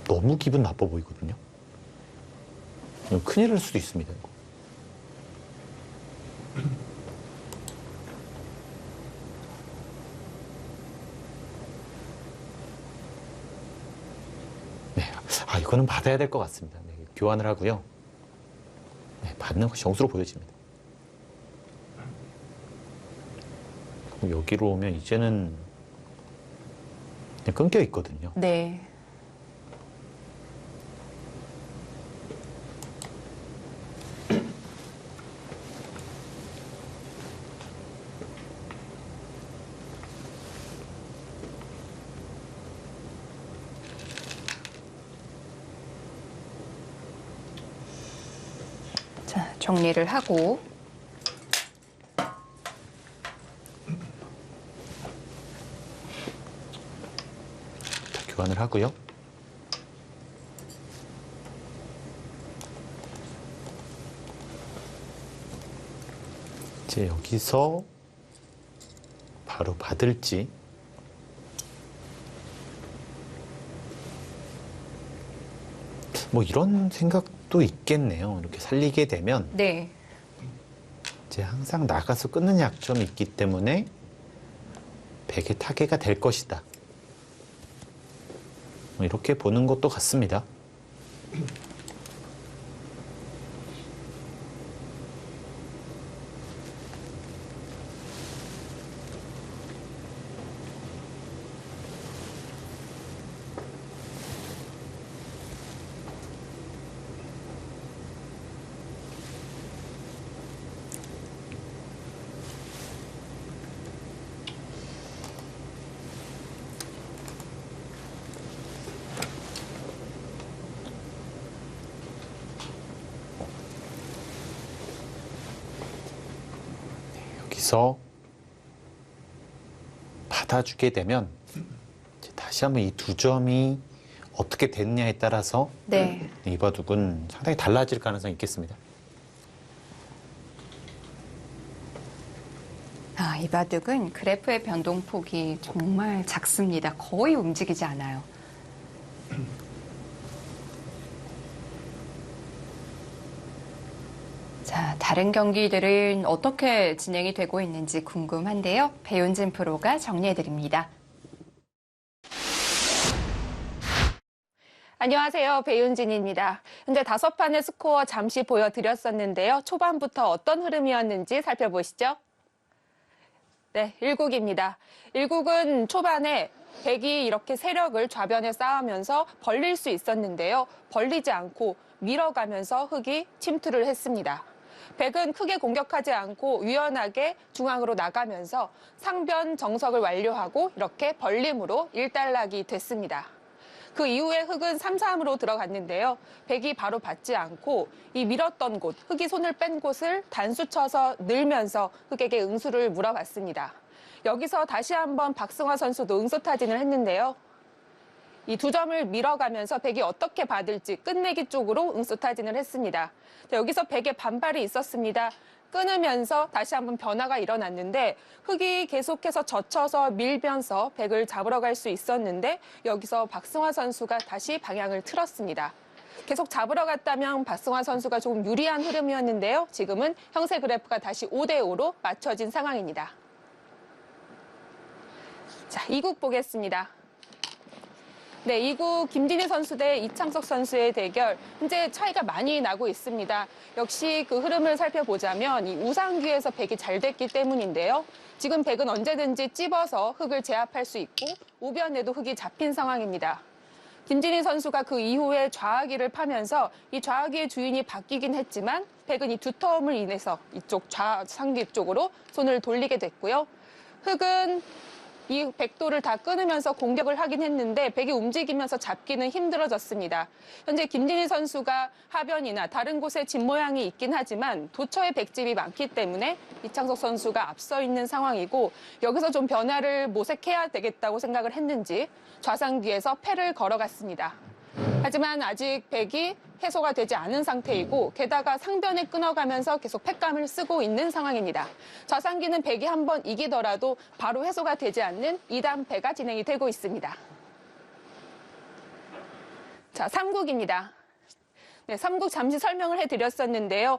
너무 기분 나빠 보이거든요. 큰일 날 수도 있습니다. 이거. 이거는 받아야 될 것 같습니다. 네, 교환을 하고요. 네, 받는 것이 정수로 보여집니다. 여기로 오면 이제는 그냥 끊겨 있거든요. 네. 자, 정리를 하고 교환을 하고요. 이제 여기서 바로 받을지 뭐 이런 생각도 있겠네요. 이렇게 살리게 되면 네. 이제 항상 나가서 끊는 약점이 있기 때문에 백의 타개가 될 것이다. 뭐 이렇게 보는 것도 같습니다. 여기서 받아주게 되면 이제 다시 한번 이 두 점이 어떻게 됐냐에 따라서 네. 이 바둑은 상당히 달라질 가능성이 있겠습니다. 아, 이 바둑은 그래프의 변동폭이 정말 작습니다. 거의 움직이지 않아요. 자, 다른 경기들은 어떻게 진행이 되고 있는지 궁금한데요. 배윤진 프로가 정리해드립니다. 안녕하세요. 배윤진입니다. 현재 5판의 스코어 잠시 보여드렸었는데요. 초반부터 어떤 흐름이었는지 살펴보시죠. 네, 1국입니다. 1국은 초반에 백이 이렇게 세력을 좌변에 쌓으면서 벌릴 수 있었는데요. 벌리지 않고 밀어가면서 흑이 침투를 했습니다. 백은 크게 공격하지 않고 유연하게 중앙으로 나가면서 상변 정석을 완료하고 이렇게 벌림으로 일단락이 됐습니다. 그 이후에 흑은 3-3으로 들어갔는데요. 백이 바로 받지 않고 이 밀었던 곳, 흑이 손을 뺀 곳을 단수 쳐서 늘면서 흑에게 응수를 물어봤습니다. 여기서 다시 한번 박승화 선수도 응수 타진을 했는데요. 이 두 점을 밀어가면서 백이 어떻게 받을지 끝내기 쪽으로 응수 타진을 했습니다. 자, 여기서 백의 반발이 있었습니다. 끊으면서 다시 한번 변화가 일어났는데 흑이 계속해서 젖혀서 밀면서 백을 잡으러 갈 수 있었는데 여기서 박승화 선수가 다시 방향을 틀었습니다. 계속 잡으러 갔다면 박승화 선수가 조금 유리한 흐름이었는데요. 지금은 형세 그래프가 다시 5대5로 맞춰진 상황입니다. 자, 2국 보겠습니다. 네, 2국 김진희 선수 대 이창석 선수의 대결, 현재 차이가 많이 나고 있습니다. 역시 그 흐름을 살펴보자면 이 우상기에서 백이 잘 됐기 때문인데요. 지금 백은 언제든지 찝어서 흑을 제압할 수 있고 우변에도 흑이 잡힌 상황입니다. 김진희 선수가 그 이후에 좌하기를 파면서 이 좌하기의 주인이 바뀌긴 했지만 백은 이 두터움을 인해서 이쪽 좌상기 쪽으로 손을 돌리게 됐고요. 흑은 이 백도를 다 끊으면서 공격을 하긴 했는데 백이 움직이면서 잡기는 힘들어졌습니다. 현재 김진희 선수가 하변이나 다른 곳에 집 모양이 있긴 하지만 도처에 백집이 많기 때문에 이창석 선수가 앞서 있는 상황이고 여기서 좀 변화를 모색해야 되겠다고 생각을 했는지 좌상귀에서 패를 걸어갔습니다. 하지만 아직 백이 해소가 되지 않은 상태이고 게다가 상변에 끊어가면서 계속 패감을 쓰고 있는 상황입니다. 좌상기는 백이 한번 이기더라도 바로 해소가 되지 않는 2단 패가 진행이 되고 있습니다. 자, 3국입니다. 네, 3국 잠시 설명을 해드렸었는데요.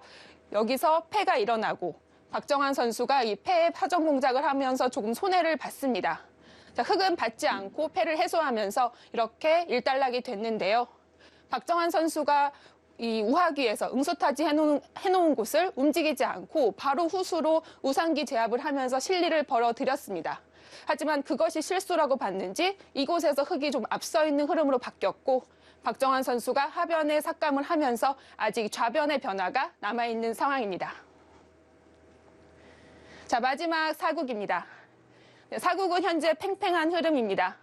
여기서 패가 일어나고 박정환 선수가 이 패의 파전 공작을 하면서 조금 손해를 봤습니다. 자, 흑은 받지 않고 패를 해소하면서 이렇게 일단락이 됐는데요. 박정환 선수가 이 우하기에서 응수타지 해놓은 곳을 움직이지 않고 바로 후수로 우상기 제압을 하면서 실리를 벌어들였습니다. 하지만 그것이 실수라고 봤는지 이곳에서 흙이 좀 앞서 있는 흐름으로 바뀌었고 박정환 선수가 하변에 삭감을 하면서 아직 좌변의 변화가 남아있는 상황입니다. 자, 마지막 사국입니다. 사국은 현재 팽팽한 흐름입니다.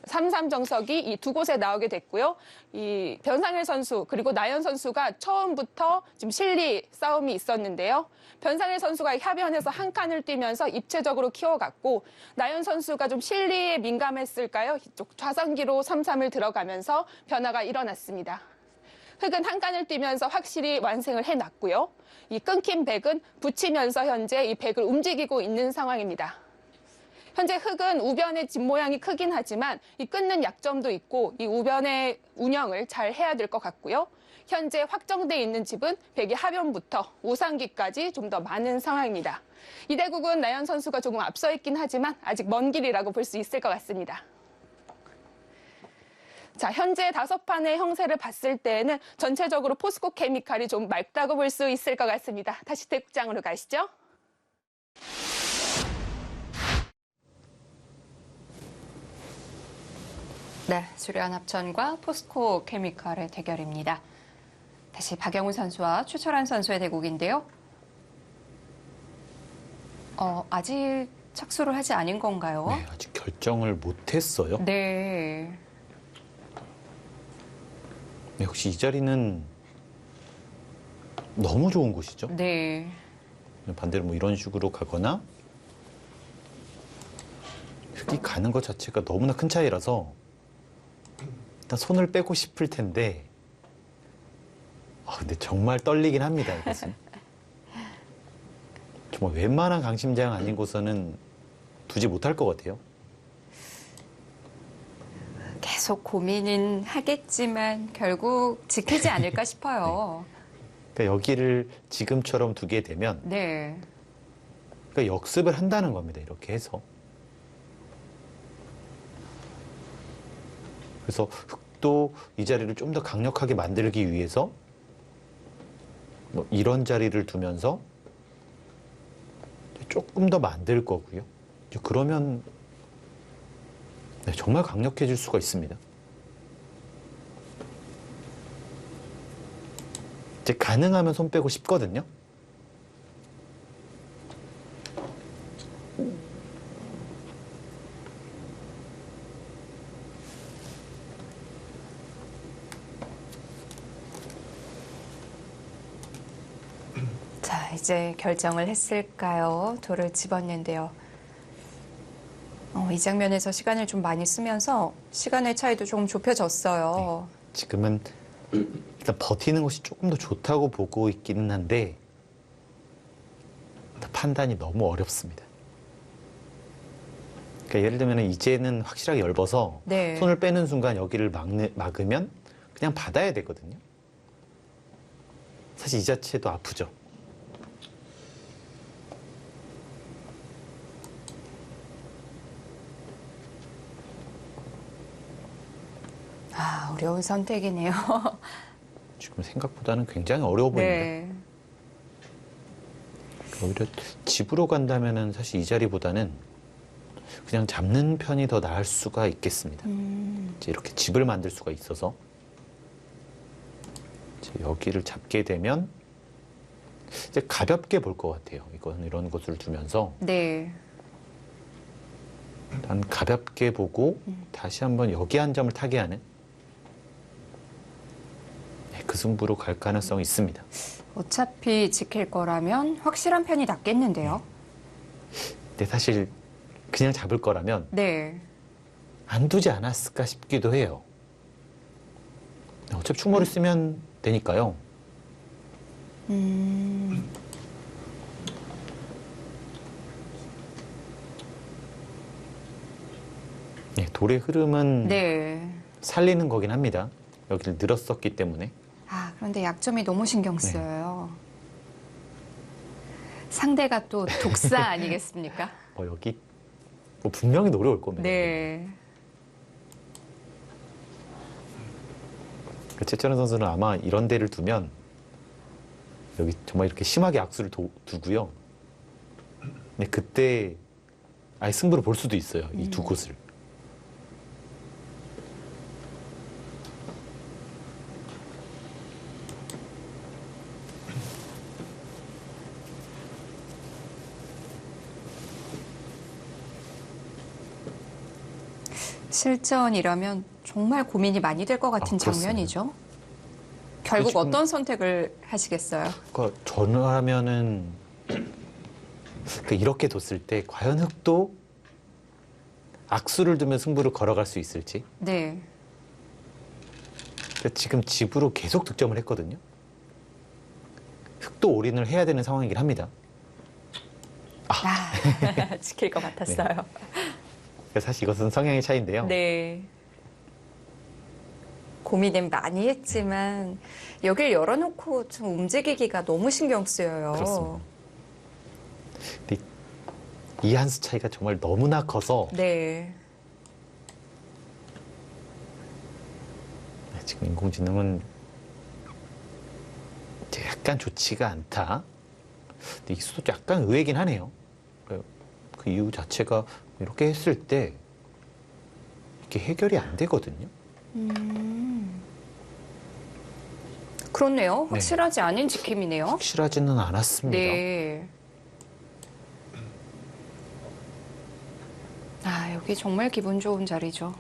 3-3 정석이 이 두 곳에 나오게 됐고요. 이 변상일 선수 그리고 나연 선수가 처음부터 지금 실리 싸움이 있었는데요. 변상일 선수가 하변에서 한 칸을 뛰면서 입체적으로 키워갔고 나연 선수가 좀 실리에 민감했을까요? 이쪽 좌상기로 3-3을 들어가면서 변화가 일어났습니다. 흑은 한 칸을 뛰면서 확실히 완승을 해놨고요. 이 끊긴 백은 붙이면서 현재 이 백을 움직이고 있는 상황입니다. 현재 흑은 우변의 집 모양이 크긴 하지만 이 끊는 약점도 있고 이 우변의 운영을 잘 해야 될 것 같고요. 현재 확정돼 있는 집은 백의 하변부터 우상기까지 좀 더 많은 상황입니다. 이 대국은 나연 선수가 조금 앞서 있긴 하지만 아직 먼 길이라고 볼 수 있을 것 같습니다. 자, 현재 5판의 형세를 봤을 때에는 전체적으로 포스코 케미칼이 좀 맑다고 볼 수 있을 것 같습니다. 다시 대국장으로 가시죠. 네, 수련 합천과 포스코 케미칼의 대결입니다. 다시 박영우 선수와 추철한 선수의 대국인데요. 아직 착수를 하지 않은 건가요? 네, 아직 결정을 못했어요. 네. 네, 역시 이 자리는 너무 좋은 곳이죠. 네. 반대로 뭐 이런 식으로 가거나 흙이 가는 것 자체가 너무나 큰 차이라서 일단 손을 빼고 싶을 텐데 근데 정말 떨리긴 합니다, 이것은. 정말 웬만한 강심장 아닌 곳에는 두지 못할 것 같아요. 계속 고민은 하겠지만 결국 지키지 않을까 싶어요. 그러니까 여기를 지금처럼 두게 되면 네. 그러니까 역습을 한다는 겁니다, 이렇게 해서. 그래서 흙도 이 자리를 좀 더 강력하게 만들기 위해서 뭐 이런 자리를 두면서 조금 더 만들 거고요. 그러면 네, 정말 강력해질 수가 있습니다. 이제 가능하면 손 빼고 싶거든요. 자, 이제 결정을 했을까요? 돌을 집었는데요. 이 장면에서 시간을 좀 많이 쓰면서 시간의 차이도 조금 좁혀졌어요. 네, 지금은 일단 버티는 것이 조금 더 좋다고 보고 있기는 한데 판단이 너무 어렵습니다. 그러니까 예를 들면 이제는 확실하게 엷어서 네. 손을 빼는 순간 여기를 막으면 그냥 받아야 되거든요. 사실 이 자체도 아프죠. 어려운 선택이네요. 지금 생각보다는 굉장히 어려워 보입니다. 네. 오히려 집으로 간다면은 사실 이 자리보다는 그냥 잡는 편이 더 나을 수가 있겠습니다. 이제 이렇게 집을 만들 수가 있어서 이제 여기를 잡게 되면 이제 가볍게 볼 것 같아요. 이건 이런 곳을 두면서 네. 일단 가볍게 보고 다시 한번 여기 한 점을 타게 하는 그 승부로 갈 가능성이 있습니다. 어차피 지킬 거라면 확실한 편이 낫겠는데요. 근데 사실 그냥 잡을 거라면 네. 안 두지 않았을까 싶기도 해요. 어차피 충몰을 쓰면 되니까요. 네, 돌의 흐름은 네. 살리는 거긴 합니다. 여기를 늘었었기 때문에. 그런데 약점이 너무 신경 쓰여요. 상대가 또 독사 아니겠습니까? 여기 분명히 노려올 겁니다. 네. 최철원 선수는 아마 이런 데를 두면 여기 정말 이렇게 심하게 악수를 두고요. 근데 그때 아예 승부를 볼 수도 있어요. 이 두 곳을. 실전이라면 정말 고민이 많이 될 것 같은 그렇습니다. 장면이죠. 결국 지금- 어떤 선택을 하시겠어요? 그러니까 전화하면은 이렇게 뒀을 때 과연 흑도 악수를 두면 승부를 걸어갈 수 있을지. 네. 그러니까 지금 집으로 계속 득점을 했거든요. 흑도 올인을 해야 되는 상황이긴 합니다. 아, 지킬 것 같았어요. 그러니까 사실 이것은 성향의 차이인데요. 네. 고민은 많이 했지만 여길 열어놓고 좀 움직이기가 너무 신경 쓰여요. 그렇습니다. 근데 이 한 수 차이가 정말 너무나 커서 네. 지금 인공지능은 이제 약간 좋지가 않다. 근데 이 수도 약간 의외긴 하네요. 그 이유 자체가 이렇게 했을 때 이게 해결이 안 되거든요. 그렇네요. 네. 확실하지 않은 지킴이네요. 확실하지는 않았습니다. 네. 아, 여기 정말 기분 좋은 자리죠.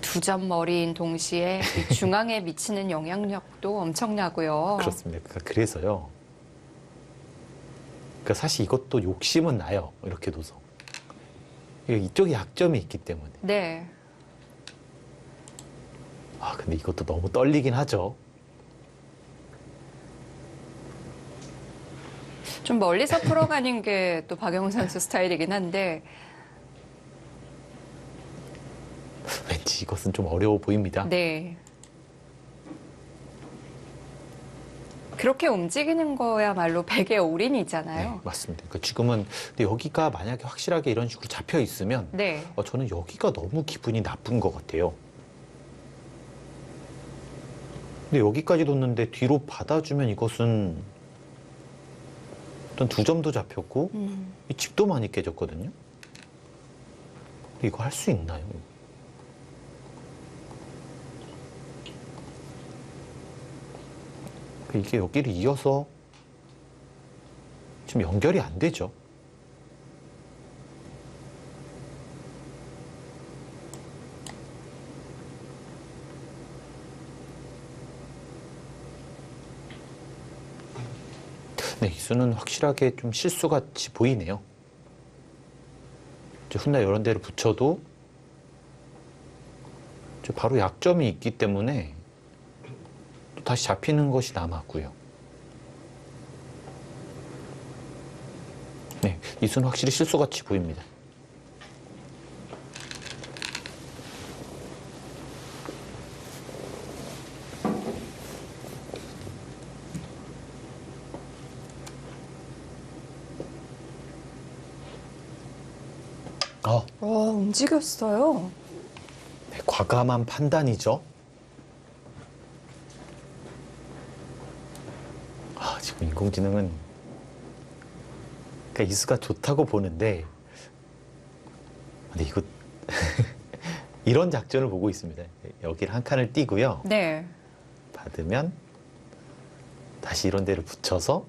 두 점 머리인 동시에 이 중앙에 미치는 영향력도 엄청나고요. 그렇습니다. 그래서요. 그러니까 사실 이것도 욕심은 나요. 이렇게 둬서. 이쪽에 약점이 있기 때문에. 네. 아, 근데 이것도 너무 떨리긴 하죠. 좀 멀리서 풀어가는 게 또 박영훈 선수 스타일이긴 한데 왠지 이것은 좀 어려워 보입니다. 네. 그렇게 움직이는 거야말로 백의 올인이잖아요. 네, 맞습니다. 그러니까 지금은 근데 여기가 만약에 확실하게 이런 식으로 잡혀 있으면 네. 저는 여기가 너무 기분이 나쁜 것 같아요. 근데 여기까지 뒀는데 뒤로 받아주면 이것은 일단 2점도 잡혔고 이 집도 많이 깨졌거든요. 근데 이거 할 수 있나요? 이게 여기를 이어서 지금 연결이 안 되죠. 네, 이 수는 확실하게 좀 실수같이 보이네요. 이제 훗날 이런 데를 붙여도 이제 바로 약점이 있기 때문에 또 다시 잡히는 것이 남았고요. 네, 이 수는 확실히 실수같이 보입니다. 움직였어요. 네, 과감한 판단이죠. 지금 인공지능은 그러니까 이수가 좋다고 보는데 근데 이거 이런 작전을 보고 있습니다. 여기를 한 칸을 띄고요. 네. 받으면 다시 이런 데를 붙여서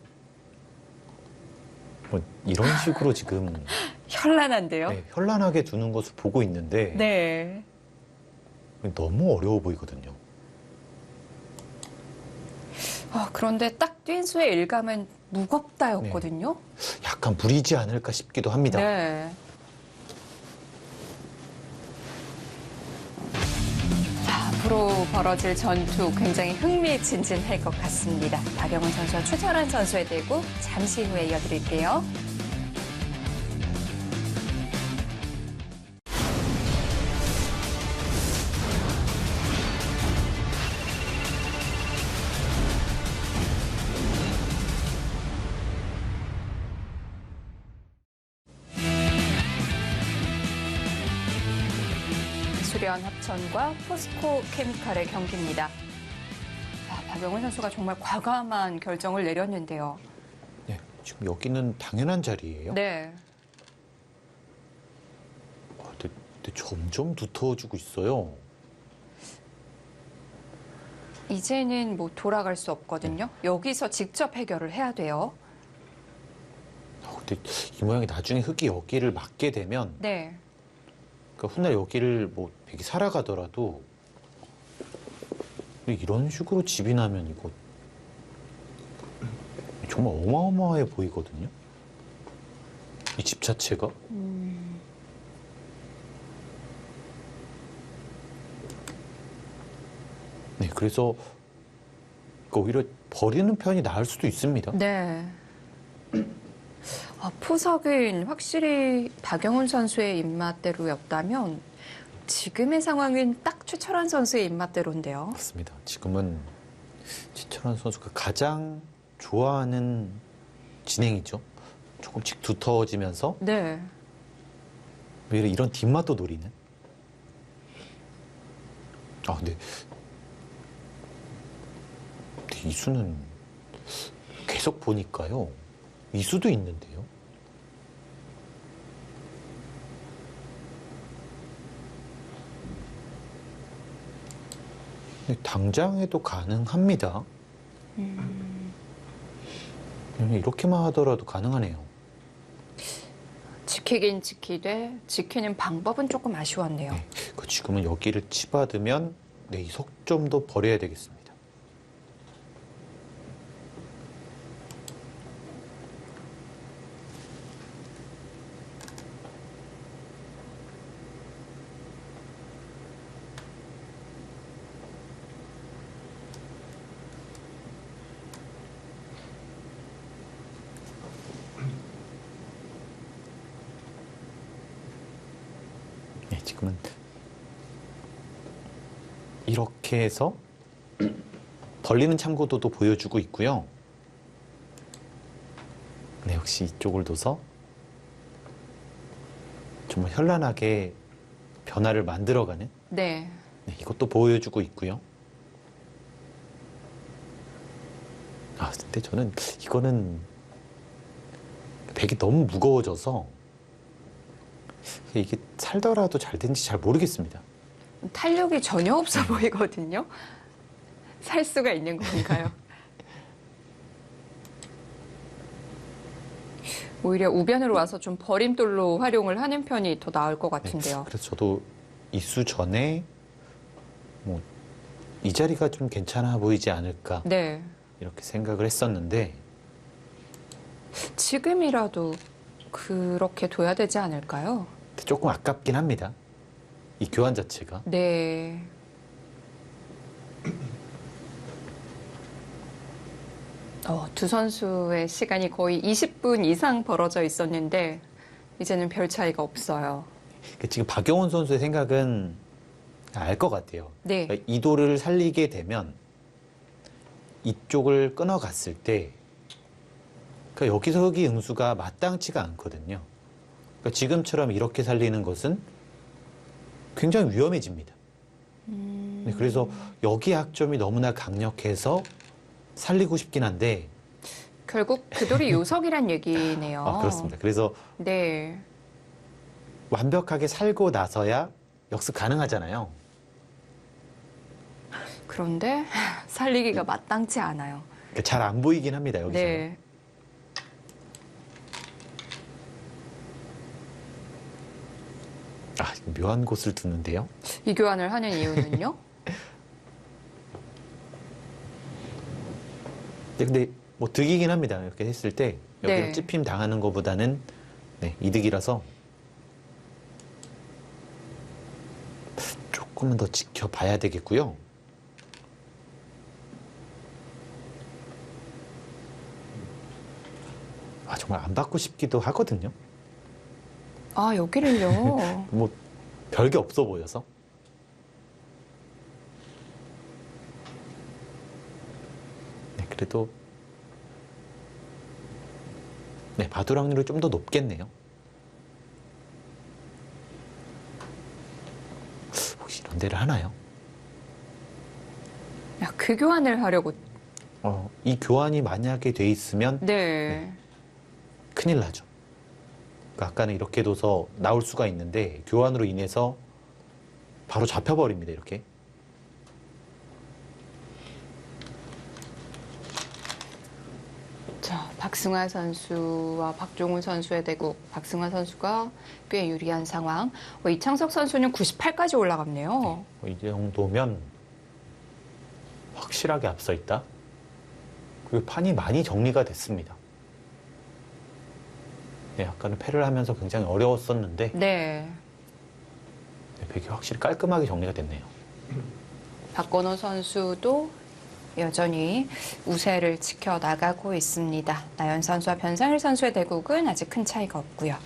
뭐 이런 식으로 지금 현란한데요. 네, 현란하게 두는 것을 보고 있는데 네. 너무 어려워 보이거든요. 그런데 딱 뛴 수의 일감은 무겁다였거든요. 약간 무리지 않을까 싶기도 합니다. 네. 자, 앞으로 벌어질 전투 굉장히 흥미진진할 것 같습니다. 박영훈 선수와 최철환 선수의 대구 잠시 후에 이어드릴게요. 수련 합천과 포스코 케미칼의 경기입니다. 박영훈 선수가 정말 과감한 결정을 내렸는데요. 네, 지금 여기는 당연한 자리예요. 네. 근데 점점 두터워지고 있어요. 이제는 뭐 돌아갈 수 없거든요. 여기서 직접 해결을 해야 돼요. 근데 이 모양이 나중에 흙이 여기를 맞게 되면 네. 그러니까 훗날 여기를 뭐 백이 살아가더라도 이런 식으로 집이 나면 이거 정말 어마어마해 보이거든요. 이 집 자체가. 네, 그래서 오히려 버리는 편이 나을 수도 있습니다. 네. 포석은 확실히 박영훈 선수의 입맛대로였다면 지금의 상황은 딱 최철환 선수의 입맛대로인데요. 맞습니다. 지금은 최철환 선수가 가장 좋아하는 진행이죠. 조금씩 두터워지면서 네. 오히려 이런 뒷맛도 노리는. 근데 이수는 계속 보니까요. 이수도 있는데요. 근데 당장 해도 가능합니다. 이렇게만 하더라도 가능하네요. 지키긴 지키되 지키는 방법은 조금 아쉬웠네요. 네, 지금은 여기를 치받으면 이 석점도 버려야 되겠습니다. 네, 지금은 이렇게 해서 벌리는 참고도도 보여주고 있고요. 네, 역시 이쪽을 둬서 정말 현란하게 변화를 만들어가는 네. 이것도 보여주고 있고요. 근데 저는 이거는 백이 너무 무거워져서 이게 살더라도 잘 되는지 잘 모르겠습니다. 탄력이 전혀 없어 보이거든요. 살 수가 있는 건가요? 오히려 우변으로 와서 좀 버림돌로 활용을 하는 편이 더 나을 것 같은데요. 그래서 저도 이수 전에 이 자리가 좀 괜찮아 보이지 않을까 네. 이렇게 생각을 했었는데 지금이라도 그렇게 둬야 되지 않을까요? 조금 아깝긴 합니다. 이 교환 자체가. 네. 두 선수의 시간이 거의 20분 이상 벌어져 있었는데 이제는 별 차이가 없어요. 지금 박영훈 선수의 생각은 알 것 같아요. 네. 그러니까 이 돌을 살리게 되면 이쪽을 끊어갔을 때 그러니까 여기서 흙이 응수가 마땅치가 않거든요. 그러니까 지금처럼 이렇게 살리는 것은 굉장히 위험해집니다. 네, 그래서 여기 약점이 너무나 강력해서 살리고 싶긴 한데 결국 그 돌이 요석이란 얘기네요. 그렇습니다. 그래서 네. 완벽하게 살고 나서야 역습 가능하잖아요. 그런데 살리기가 마땅치 않아요. 그러니까 잘 안 보이긴 합니다. 여기서. 네. 묘한 곳을 두는데요. 이 교환을 하는 이유는요? 근데 뭐 득이긴 합니다. 이렇게 했을 때 여기를 네. 찝힘 당하는 것보다는 이득이라서 조금은 더 지켜봐야 되겠고요. 정말 안 받고 싶기도 하거든요. 여기를요. 뭐 별게 없어 보여서. 그래도 받을 확률이 좀 더 높겠네요. 혹시 연대를 하나요? 야, 그 교환을 하려고. 이 교환이 만약에 돼 있으면 네. 큰일 나죠. 그러니까 아까는 이렇게 둬서 나올 수가 있는데 교환으로 인해서 바로 잡혀버립니다. 이렇게. 자, 박승화 선수와 박종훈 선수의 대국. 박승화 선수가 꽤 유리한 상황. 이창석 선수는 98까지 올라갔네요. 이 정도면 확실하게 앞서 있다. 그리고 판이 많이 정리가 됐습니다. 네, 아까는 패를 하면서 굉장히 어려웠었는데 네. 네, 백이 확실히 깔끔하게 정리가 됐네요. 박건호 선수도 여전히 우세를 지켜나가고 있습니다. 나연 선수와 변상일 선수의 대국은 아직 큰 차이가 없고요.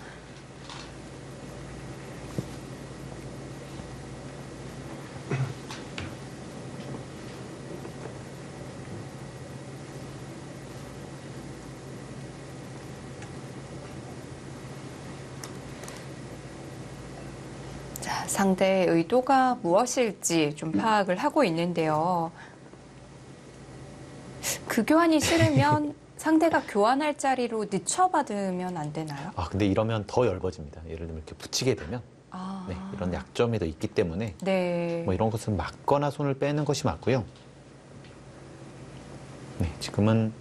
자, 상대의 의도가 무엇일지 좀 파악을 하고 있는데요. 그 교환이 싫으면 상대가 교환할 자리로 늦춰받으면 안 되나요? 근데 이러면 더 얇아집니다. 예를 들면 이렇게 붙이게 되면 네, 이런 약점이 더 있기 때문에 네. 뭐 이런 것은 막거나 손을 빼는 것이 맞고요. 네, 지금은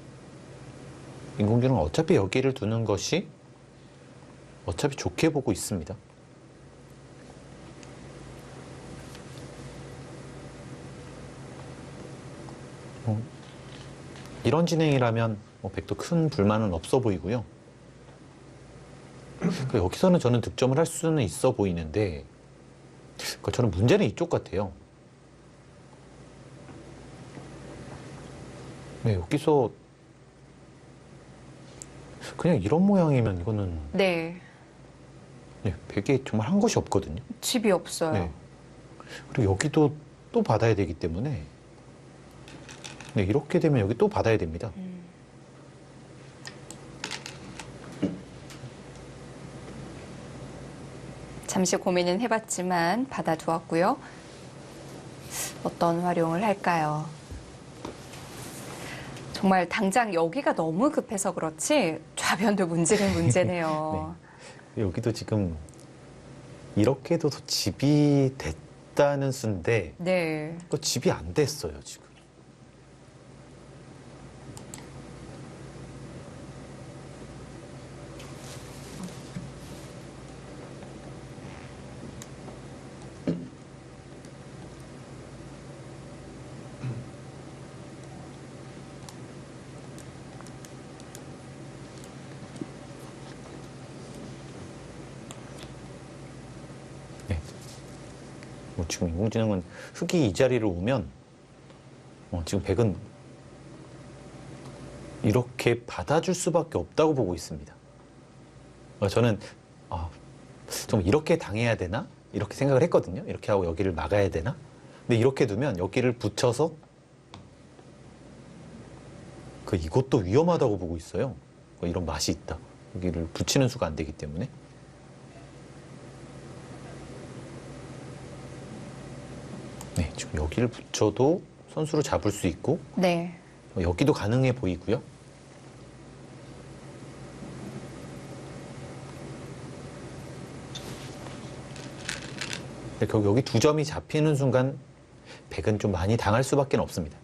인공지능은 어차피 여기를 두는 것이 어차피 좋게 보고 있습니다. 이런 진행이라면 백도 큰 불만은 없어 보이고요. 여기서는 저는 득점을 할 수는 있어 보이는데 저는 문제는 이쪽 같아요. 네, 여기서 그냥 이런 모양이면 이거는 네. 네, 백에 정말 한 것이 없거든요. 집이 없어요. 네. 그리고 여기도 또 받아야 되기 때문에 네, 이렇게 되면 여기 또 받아야 됩니다. 잠시 고민은 해봤지만 받아두었고요. 어떤 활용을 할까요? 정말 당장 여기가 너무 급해서 그렇지 좌변도 문제는 문제네요. 네. 여기도 지금 이렇게도 집이 됐다는 수인데 네. 또 집이 안 됐어요, 지금. 지금 인공지능은 흙이 이 자리를 오면 지금 백은 이렇게 받아줄 수밖에 없다고 보고 있습니다. 저는 좀 이렇게 당해야 되나? 이렇게 생각을 했거든요. 이렇게 하고 여기를 막아야 되나? 근데 이렇게 두면 여기를 붙여서 이것도 위험하다고 보고 있어요. 이런 맛이 있다. 여기를 붙이는 수가 안 되기 때문에. 네, 지금 여기를 붙여도 선수를 잡을 수 있고 네. 여기도 가능해 보이고요. 근데 결국 여기 두 점이 잡히는 순간 백은 좀 많이 당할 수밖에 없습니다.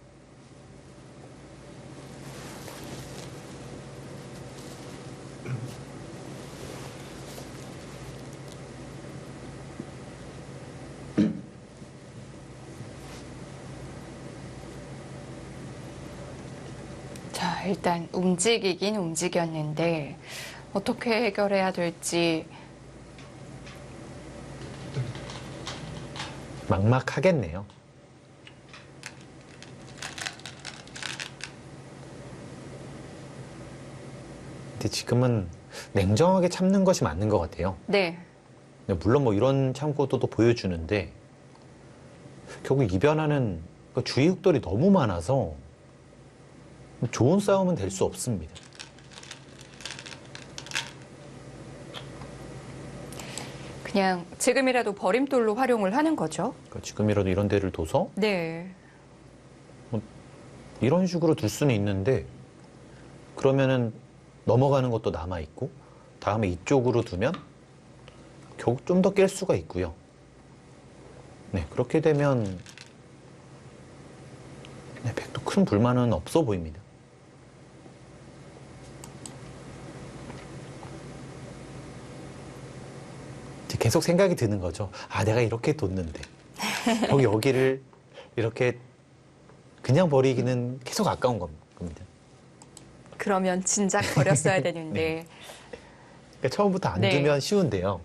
자, 일단 움직이긴 움직였는데 어떻게 해결해야 될지 막막하겠네요. 근데 지금은 냉정하게 참는 것이 맞는 것 같아요. 네. 물론 뭐 이런 참고도도 보여주는데 결국 이 변화는 주의 흑돌이 너무 많아서 좋은 싸움은 될 수 없습니다. 그냥 지금이라도 버림돌로 활용을 하는 거죠. 그러니까 지금이라도 이런 데를 둬서 네. 이런 식으로 둘 수는 있는데 그러면은 넘어가는 것도 남아있고 다음에 이쪽으로 두면 결국 좀 더 깰 수가 있고요. 네, 그렇게 되면 네, 백도 큰 불만은 없어 보입니다. 이제 계속 생각이 드는 거죠. 아, 내가 이렇게 뒀는데 여기를 이렇게 그냥 버리기는 계속 아까운 겁니다. 그러면 진작 버렸어야 되는데. 그러니까 처음부터 안 네. 두면 쉬운데요.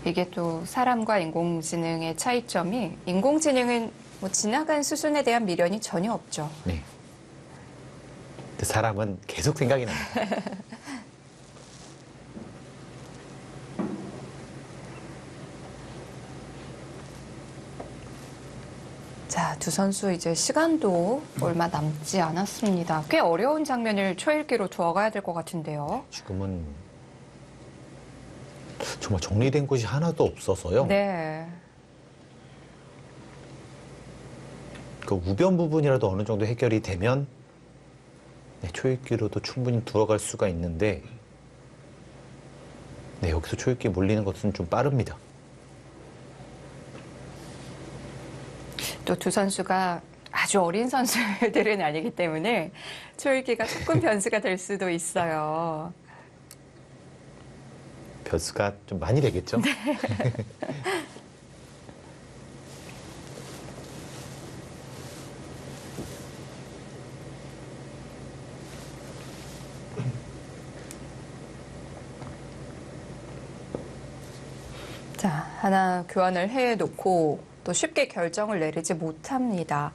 이게 또 사람과 인공지능의 차이점이 인공지능은 뭐 지나간 수순에 대한 미련이 전혀 없죠. 네. 근데 사람은 계속 생각이 납니다. 자, 두 선수 이제 시간도 얼마 남지 않았습니다. 꽤 어려운 장면을 초읽기로 두어가야 될 것 같은데요. 지금은 정말 정리된 곳이 하나도 없어서요. 네. 그 우변 부분이라도 어느 정도 해결이 되면 네, 초읽기로도 충분히 들어갈 수가 있는데 네, 여기서 초읽기 몰리는 것은 좀 빠릅니다. 또 두 선수가 아주 어린 선수들은 아니기 때문에 초읽기가 조금 변수가 될 수도 있어요. 변수가 좀 많이 되겠죠? 자, 하나 교환을 해놓고 또 쉽게 결정을 내리지 못합니다.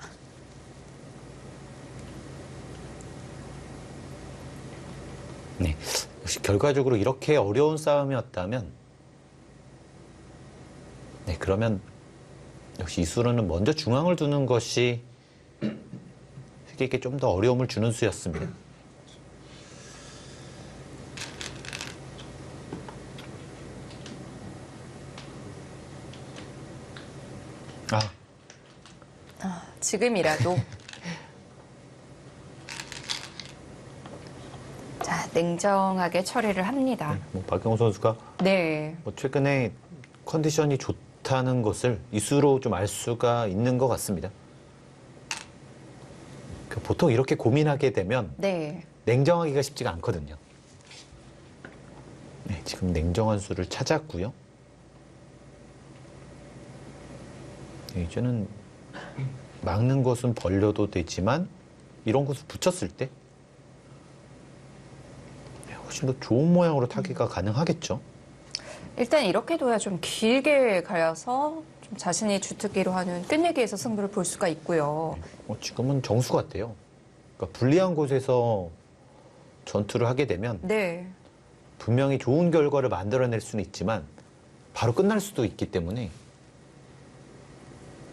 네. 역시 결과적으로 이렇게 어려운 싸움이었다면 네, 그러면 역시 이수로는 먼저 중앙을 두는 것이 흑에게 좀 더 어려움을 주는 수였습니다. 지금이라도. 자, 냉정하게 처리를 합니다. 박경호 선수가 네. 최근에 컨디션이 좋다는 것을 이수로 좀 알 수가 있는 것 같습니다. 보통 이렇게 고민하게 되면 네. 냉정하기가 쉽지가 않거든요. 네, 지금 냉정한 수를 찾았고요. 네, 이제는 막는 것은 벌려도 되지만 이런 것을 붙였을 때 훨씬 더 좋은 모양으로 타기가 가능하겠죠. 일단 이렇게 둬야 좀 길게 가서 좀 자신이 주특기로 하는 끝내기에서 승부를 볼 수가 있고요. 지금은 정수 같아요. 그러니까 불리한 곳에서 전투를 하게 되면 네. 분명히 좋은 결과를 만들어낼 수는 있지만 바로 끝날 수도 있기 때문에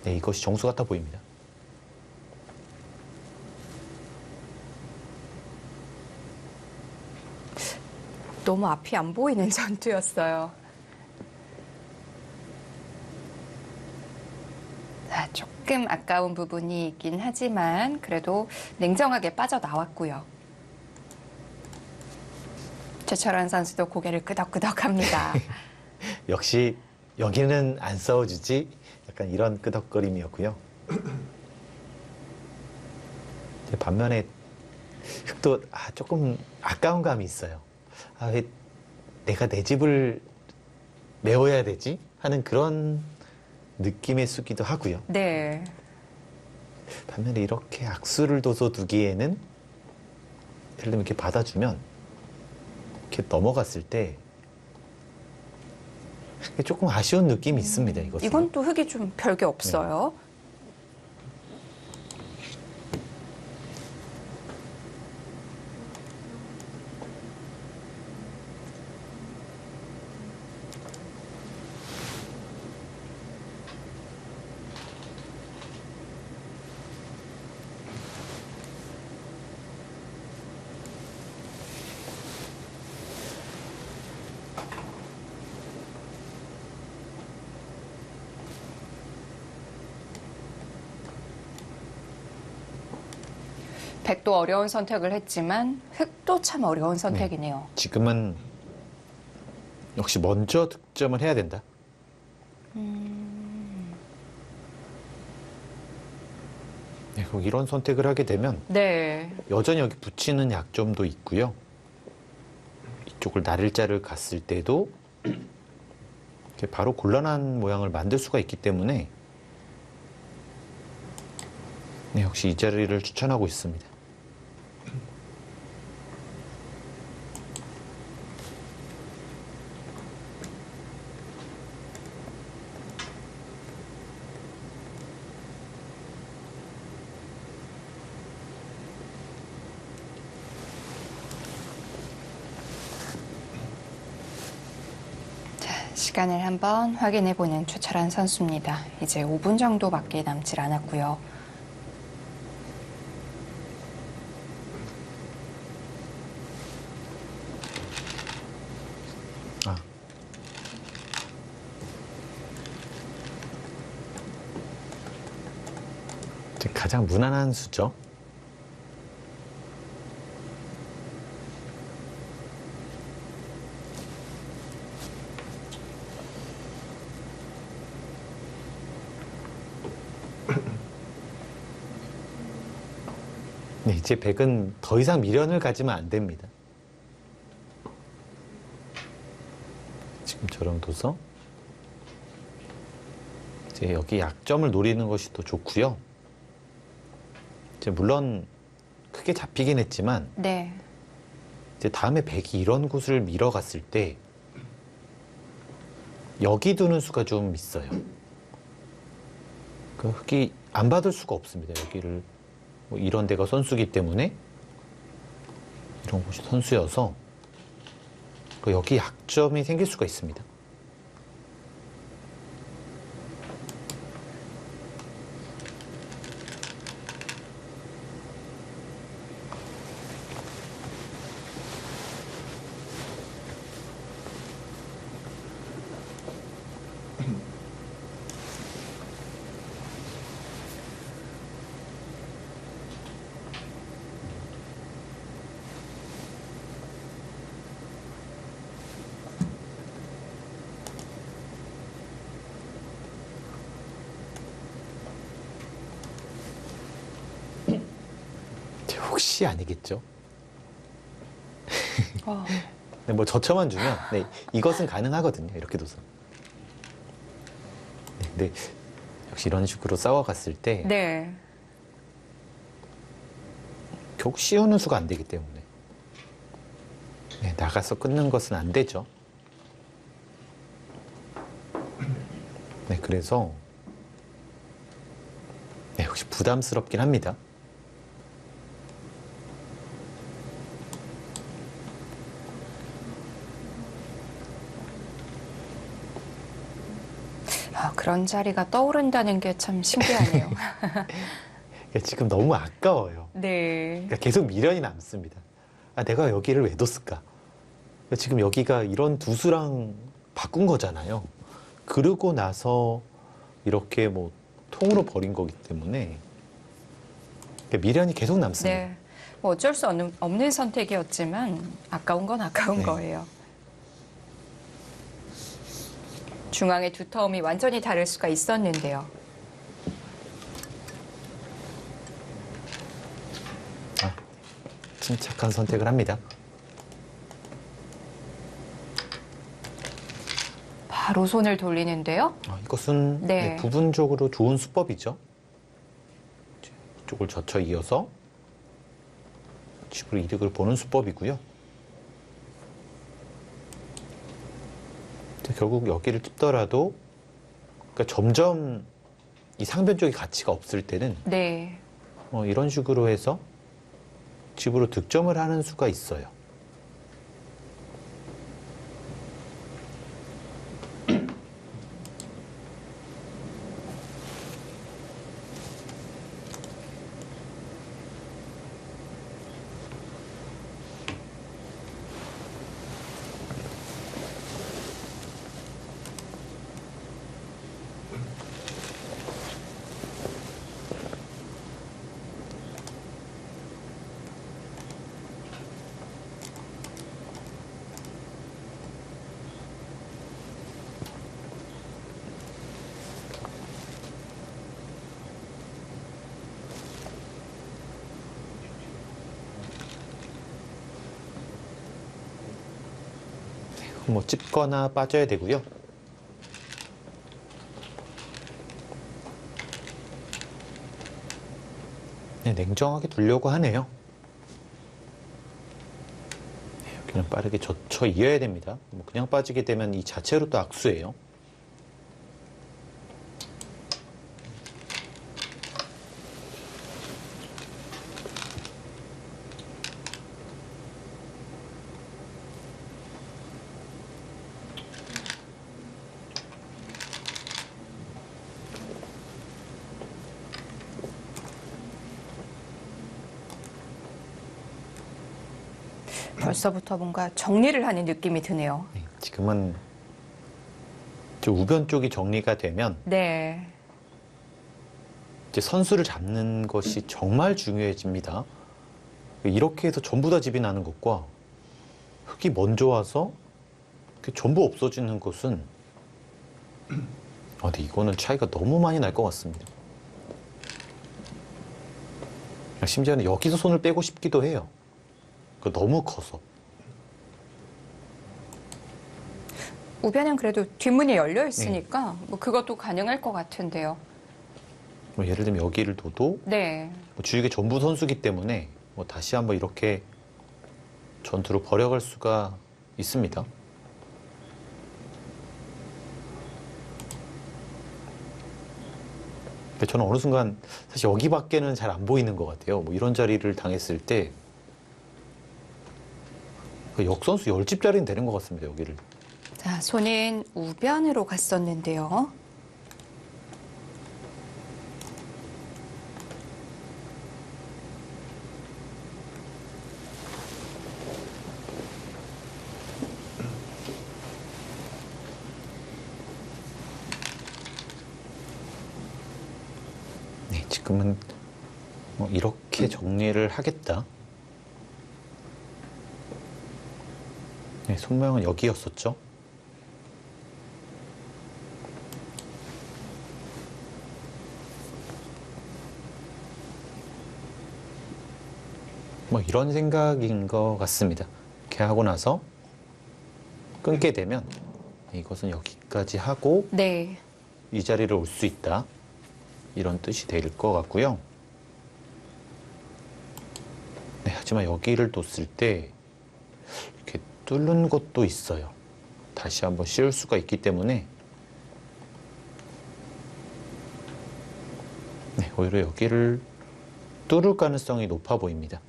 네, 이것이 정수 같아 보입니다. 너무 앞이 안 보이는 전투였어요. 자, 조금 아까운 부분이 있긴 하지만 그래도 냉정하게 빠져나왔고요. 최철환 선수도 고개를 끄덕끄덕합니다. 역시 여기는 안 싸워주지 약간 이런 끄덕거림이었고요. 반면에 흑도 조금 아까운 감이 있어요. 왜 내가 내 집을 메워야 되지? 하는 그런 느낌의 수기도 하고요. 네. 반면에 이렇게 악수를 둬서 두기에는 예를 들면 이렇게 받아주면 이렇게 넘어갔을 때 조금 아쉬운 느낌이 있습니다. 이것은. 이건 또 흙이 좀 별게 없어요. 백도 어려운 선택을 했지만 흑도 참 어려운 선택이네요. 지금은 역시 먼저 득점을 해야 된다. 네, 그럼 이런 선택을 하게 되면 네. 여전히 여기 붙이는 약점도 있고요. 이쪽을 나를자를 갔을 때도 이렇게 바로 곤란한 모양을 만들 수가 있기 때문에 네, 역시 이 자리를 추천하고 있습니다. 시간을 한번 확인해보는 최철한 선수입니다. 이제 5분 정도밖에 남질 않았고요. 아. 가장 무난한 수죠. 네, 이제 백은 더 이상 미련을 가지면 안 됩니다. 지금처럼 둬서 이제 여기 약점을 노리는 것이 더 좋고요. 이제 물론 크게 잡히긴 했지만 네. 이제 다음에 백이 이런 곳을 밀어갔을 때 여기 두는 수가 좀 있어요. 그 흑이 안 받을 수가 없습니다. 여기를 뭐 이런 데가 선수기 때문에 이런 곳이 선수여서 그 여기 약점이 생길 수가 있습니다. 혹시 아니겠죠? 네, 뭐 저쳐만 주면 네, 이것은 가능하거든요. 이렇게 둬서. 네, 근데 역시 이런 식으로 싸워갔을 때 네. 결국 씌우는 수가 안 되기 때문에 네, 나가서 끊는 것은 안 되죠. 네, 그래서 네, 역시 부담스럽긴 합니다. 그런 자리가 떠오른다는 게 참 신기하네요. 지금 너무 아까워요. 네. 그러니까 계속 미련이 남습니다. 아, 내가 여기를 왜 뒀을까? 지금 여기가 이런 두 수랑 바꾼 거잖아요. 그러고 나서 이렇게 뭐 통으로 버린 거기 때문에 미련이 계속 남습니다. 네. 뭐 어쩔 수 없는 선택이었지만 아까운 건 아까운 네. 거예요. 중앙의 두터움이 완전히 다를 수가 있었는데요. 아, 침착한 선택을 합니다. 바로 손을 돌리는데요. 이것은 네. 네, 부분적으로 좋은 수법이죠. 이쪽을 젖혀 이어서 집으로 이득을 보는 수법이고요. 결국 여기를 찝더라도 그러니까 점점 이 상변 쪽의 가치가 없을 때는 네. 이런 식으로 해서 집으로 득점을 하는 수가 있어요. 뭐 찝거나 빠져야 되고요. 네, 냉정하게 두려고 하네요. 네, 여기는 빠르게 젖혀 이어야 됩니다. 뭐 그냥 빠지게 되면 이 자체로 또 악수예요. 벌써부터 뭔가 정리를 하는 느낌이 드네요. 네, 지금은 저 우변 쪽이 정리가 되면 네. 이제 선수를 잡는 것이 정말 중요해집니다. 이렇게 해서 전부 다 집이 나는 것과 흙이 먼저 와서 전부 없어지는 것은 근데 이거는 차이가 너무 많이 날 것 같습니다. 심지어는 여기서 손을 빼고 싶기도 해요. 너무 커서. 우변은 그래도 뒷문이 열려 있으니까 뭐 그것도 가능할 것 같은데요. 뭐 예를 들면 여기를 둬도 네. 뭐 주위가 전부 선수기 때문에 뭐 다시 한번 이렇게 전투로 벌여갈 수가 있습니다. 근데 저는 어느 순간 사실 여기밖에는 잘 안 보이는 것 같아요. 뭐 이런 자리를 당했을 때 역선수 10집짜리는 되는 것 같습니다. 여기를. 자, 손은 우변으로 갔었는데요. 네, 지금은 뭐 이렇게 정리를 하겠다. 네, 손모양은 여기였었죠. 뭐 이런 생각인 것 같습니다. 이렇게 하고 나서 끊게 되면 이것은 여기까지 하고 네. 이 자리를 올 수 있다. 이런 뜻이 될 것 같고요. 네, 하지만 여기를 뒀을 때 이렇게 뚫는 것도 있어요. 다시 한번 씌울 수가 있기 때문에 네, 오히려 여기를 뚫을 가능성이 높아 보입니다.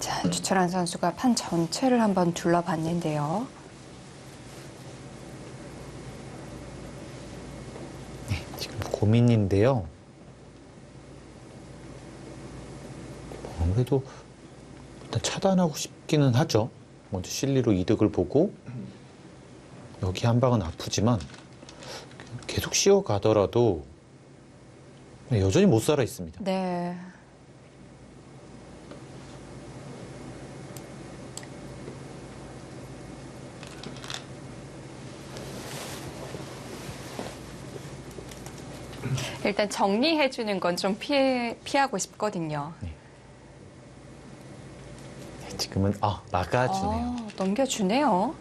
자, 주철한 선수가 판 전체를 한번 둘러봤는데요. 네, 지금 고민인데요. 아무래도 일단 차단하고 싶기는 하죠. 먼저 실리로 이득을 보고 여기 한 방은 아프지만 계속 씌워가더라도 여전히 못 살아 있습니다. 네. 일단 정리해주는 건 좀 피하고 싶거든요. 네, 지금은 막아주네요. 넘겨주네요.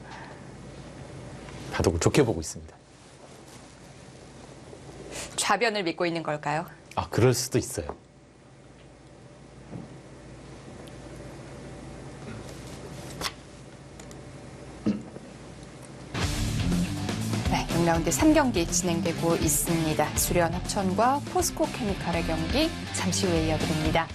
바둑을 좋게 보고 있습니다. 좌변을 믿고 있는 걸까요? 그럴 수도 있어요. 네, 6라운드 3경기 진행되고 있습니다. 수련 합천과 포스코 케미칼의 경기 잠시 후에 이어드립니다.